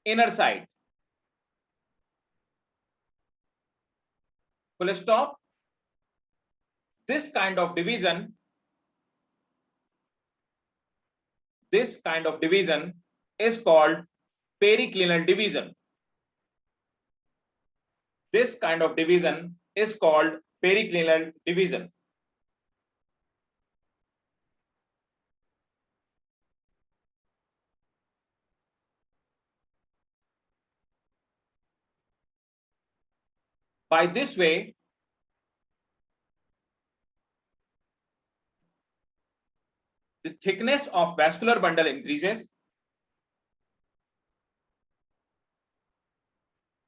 Speaker 1: inner side, full stop. This kind of division is called periclinal division. This kind of division is called periclinal division. By this way, the thickness of vascular bundle increases.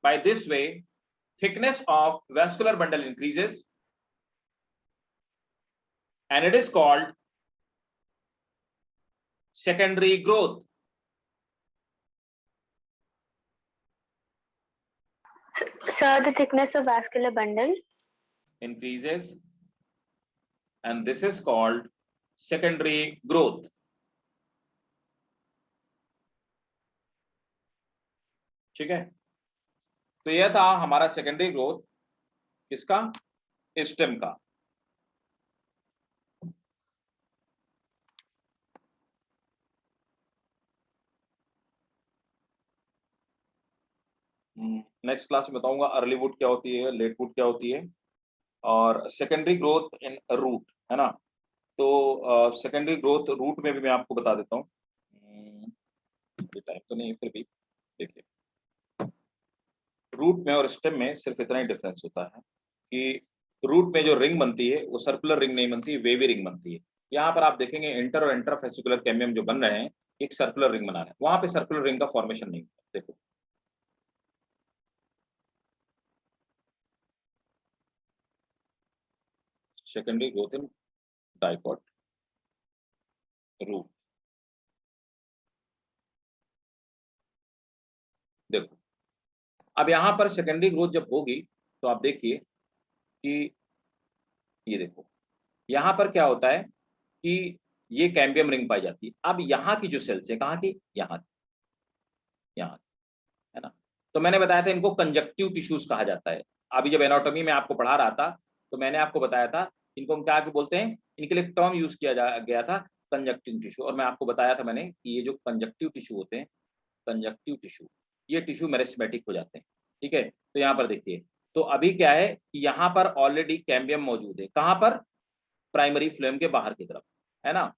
Speaker 1: By this way, thickness of vascular bundle increases, and it is called secondary growth.
Speaker 3: Sir, the thickness of vascular bundle
Speaker 1: Increases, and this is called secondary growth. ठीक है, तो यह था हमारा secondary growth किसका, stem का. Next class में बताऊंगा अर्ली वुड क्या होती है, लेट वुड क्या होती है, और सेकेंडरी ग्रोथ इन रूट, है ना. तो सेकेंडरी ग्रोथ रूट में भी मैं आपको बता देता हूँ. टाइम तो नहीं, फिर भी देखिए, रूट में और स्टेम में सिर्फ इतना ही डिफरेंस होता है कि रूट में जो रिंग बनती है वो सर्कुलर रिंग नहीं बनती, वेवी रिंग बनती है. यहाँ पर आप देखेंगे इंटर और इंटरफेसिकुलर कैम्बियम जो बन रहे हैं एक सर्कुलर रिंग बना रहे हैं, वहां पे सर्कुलर रिंग का फॉर्मेशन नहीं होता. देखो secondary growth in dicot root. देखो अब यहाँ पर सेकेंडरी ग्रोथ जब होगी तो आप देखिए कि ये देखो यहाँ पर क्या होता है कि ये कैम्बियम रिंग पाई जाती है. अब यहाँ की जो सेल्स है कहाँ की, यहाँ है ना. तो मैंने बताया था इनको कंजक्टिव टिश्यूज कहा जाता है. अभी जब एनाटॉमी में आपको पढ़ा रहा था तो मैंने आपको बताया था इनको हम क्या बोलते हैं, इनके लिए टर्म यूज किया गया था कंजक्टिव टिश्यू. और मैं आपको बताया था मैंने कि ये जो कंजक्टिव टिश्यू होते हैं, कंजक्टिव टिश्यू, ये टिश्यू मेरिस्टेमेटिक हो जाते हैं. ठीक है, तो यहाँ पर देखिए, तो अभी क्या है कि यहाँ पर ऑलरेडी कैम्बियम मौजूद है. कहाँ पर, प्राइमरी फ्लोएम के बाहर की तरफ, है ना.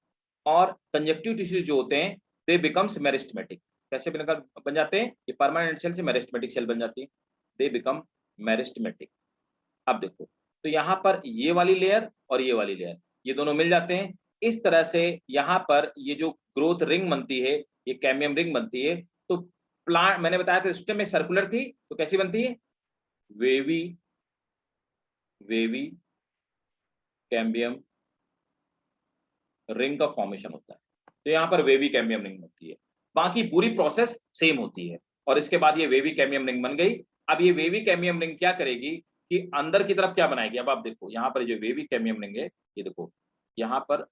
Speaker 1: और कंजक्टिव टिश्यूज जो होते हैं दे बिकम्स मेरिस्टेमेटिक. कैसे बन जाते हैं, ये परमानेंट सेल से मेरिस्टेमेटिक सेल बन जाती है, दे बिकम मेरिस्टेमेटिक. अब देखो, तो यहाँ पर ये वाली लेयर और ये वाली लेयर ये दोनों मिल जाते हैं. इस तरह से यहाँ पर ये जो ग्रोथ रिंग बनती है, ये कैम्बियम रिंग बनती है. तो प्लांट मैंने बताया था सिस्टम में सर्कुलर थी, तो कैसी बनती है, वेवी कैम्बियम रिंग का फॉर्मेशन होता है. तो यहाँ पर वेवी कैम्बियम रिंग होती है. बाकी पूरी प्रोसेस सेम होती है. और इसके बाद ये वेवी कैम्बियम रिंग बन गई. अब ये वेवी कैम्बियम रिंग क्या करेगी कि अंदर की तरफ क्या बनाएगी. अब आप देखो यहाँ पर जो वेवी कैम्बियम रिंग है, ये देखो यहाँ पर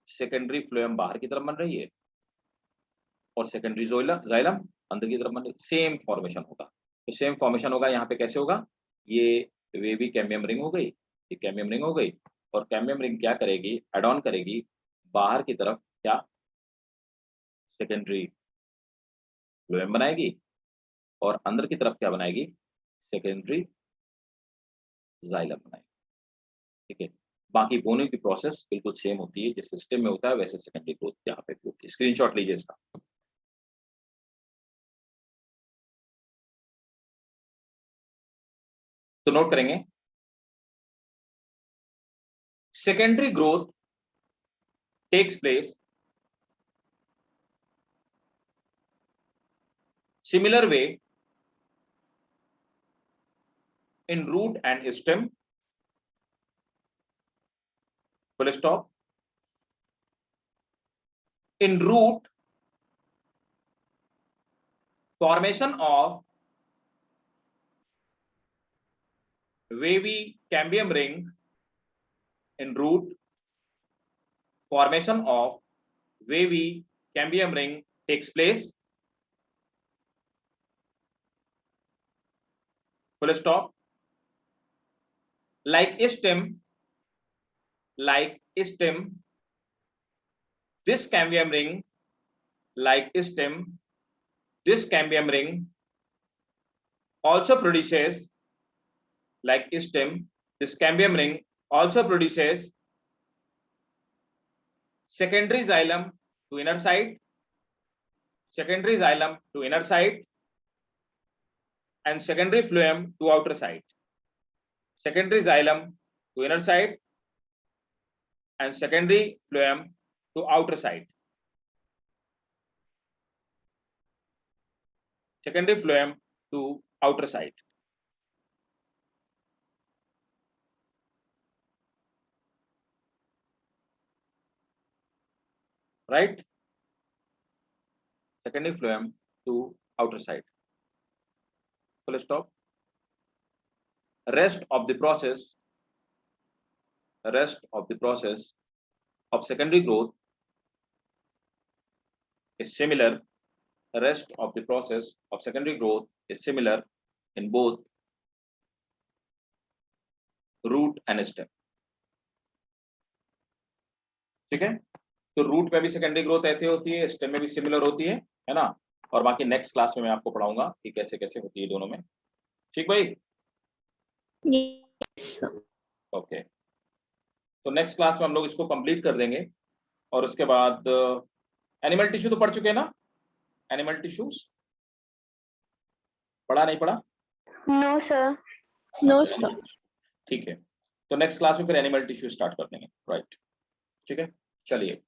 Speaker 1: सेकेंडरी फ्लोएम बाहर की तरफ बन रही है और सेकेंडरी जाइलम अंदर की तरफ बन रही है. सेम फॉर्मेशन होगा. तो सेम फॉर्मेशन होगा यहाँ पे. कैसे होगा, ये वेवी कैम्बियम रिंग हो गई, ये कैम्बियम रिंग हो गई, और कैम्बियम रिंग क्या करेगी, एड ऑन करेगी बाहर की तरफ क्या, सेकेंडरी फ्लोएम बनाएगी, और अंदर की तरफ क्या बनाएगी, सेकेंडरी जाइलम बनाएगी. ठीक है, बाकी दोनों की प्रोसेस बिल्कुल सेम होती है. जिस सिस्टम में होता है वैसे सेकेंडरी ग्रोथ यहाँ पे होती है. स्क्रीनशॉट लीजिए इसका. तो नोट करेंगे, secondary growth takes place similar way in root and stem, full stop. In root, formation of wavy cambium ring. In root, formation of wavy cambium ring takes place, full stop. Like stem, like stem. This cambium ring, like stem, this cambium ring also produces, like stem, this cambium ring also produces secondary xylem to inner side, secondary xylem to inner side, and secondary phloem to outer side. Secondary xylem to inner side and secondary phloem to outer side. Secondary phloem to outer side. Right? Secondary phloem to outer side. Full stop. Rest of the process of secondary growth is similar. The rest of the process of secondary growth is similar in both root and stem. ठीक है, तो root में भी secondary growth ऐसे होती है, stem में भी सिमिलर होती है ना। और बाकी नेक्स्ट क्लास में मैं आपको पढ़ाऊंगा कि कैसे कैसे होती है दोनों में। ठीक भाई?
Speaker 2: Yes, sir.
Speaker 1: ओके, तो नेक्स्ट क्लास में हम लोग इसको कंप्लीट कर देंगे और उसके बाद एनिमल टिश्यू तो पढ़ चुके हैं ना? एनिमल टिश्यूज पढ़ा नहीं पढ़ा?
Speaker 3: No, sir.
Speaker 2: No, sir.
Speaker 1: ठीक है, तो नेक्स्ट क्लास में फिर एनिमल टिश्यू स्टार्ट कर देंगे। राइट, ठीक है, चलिए।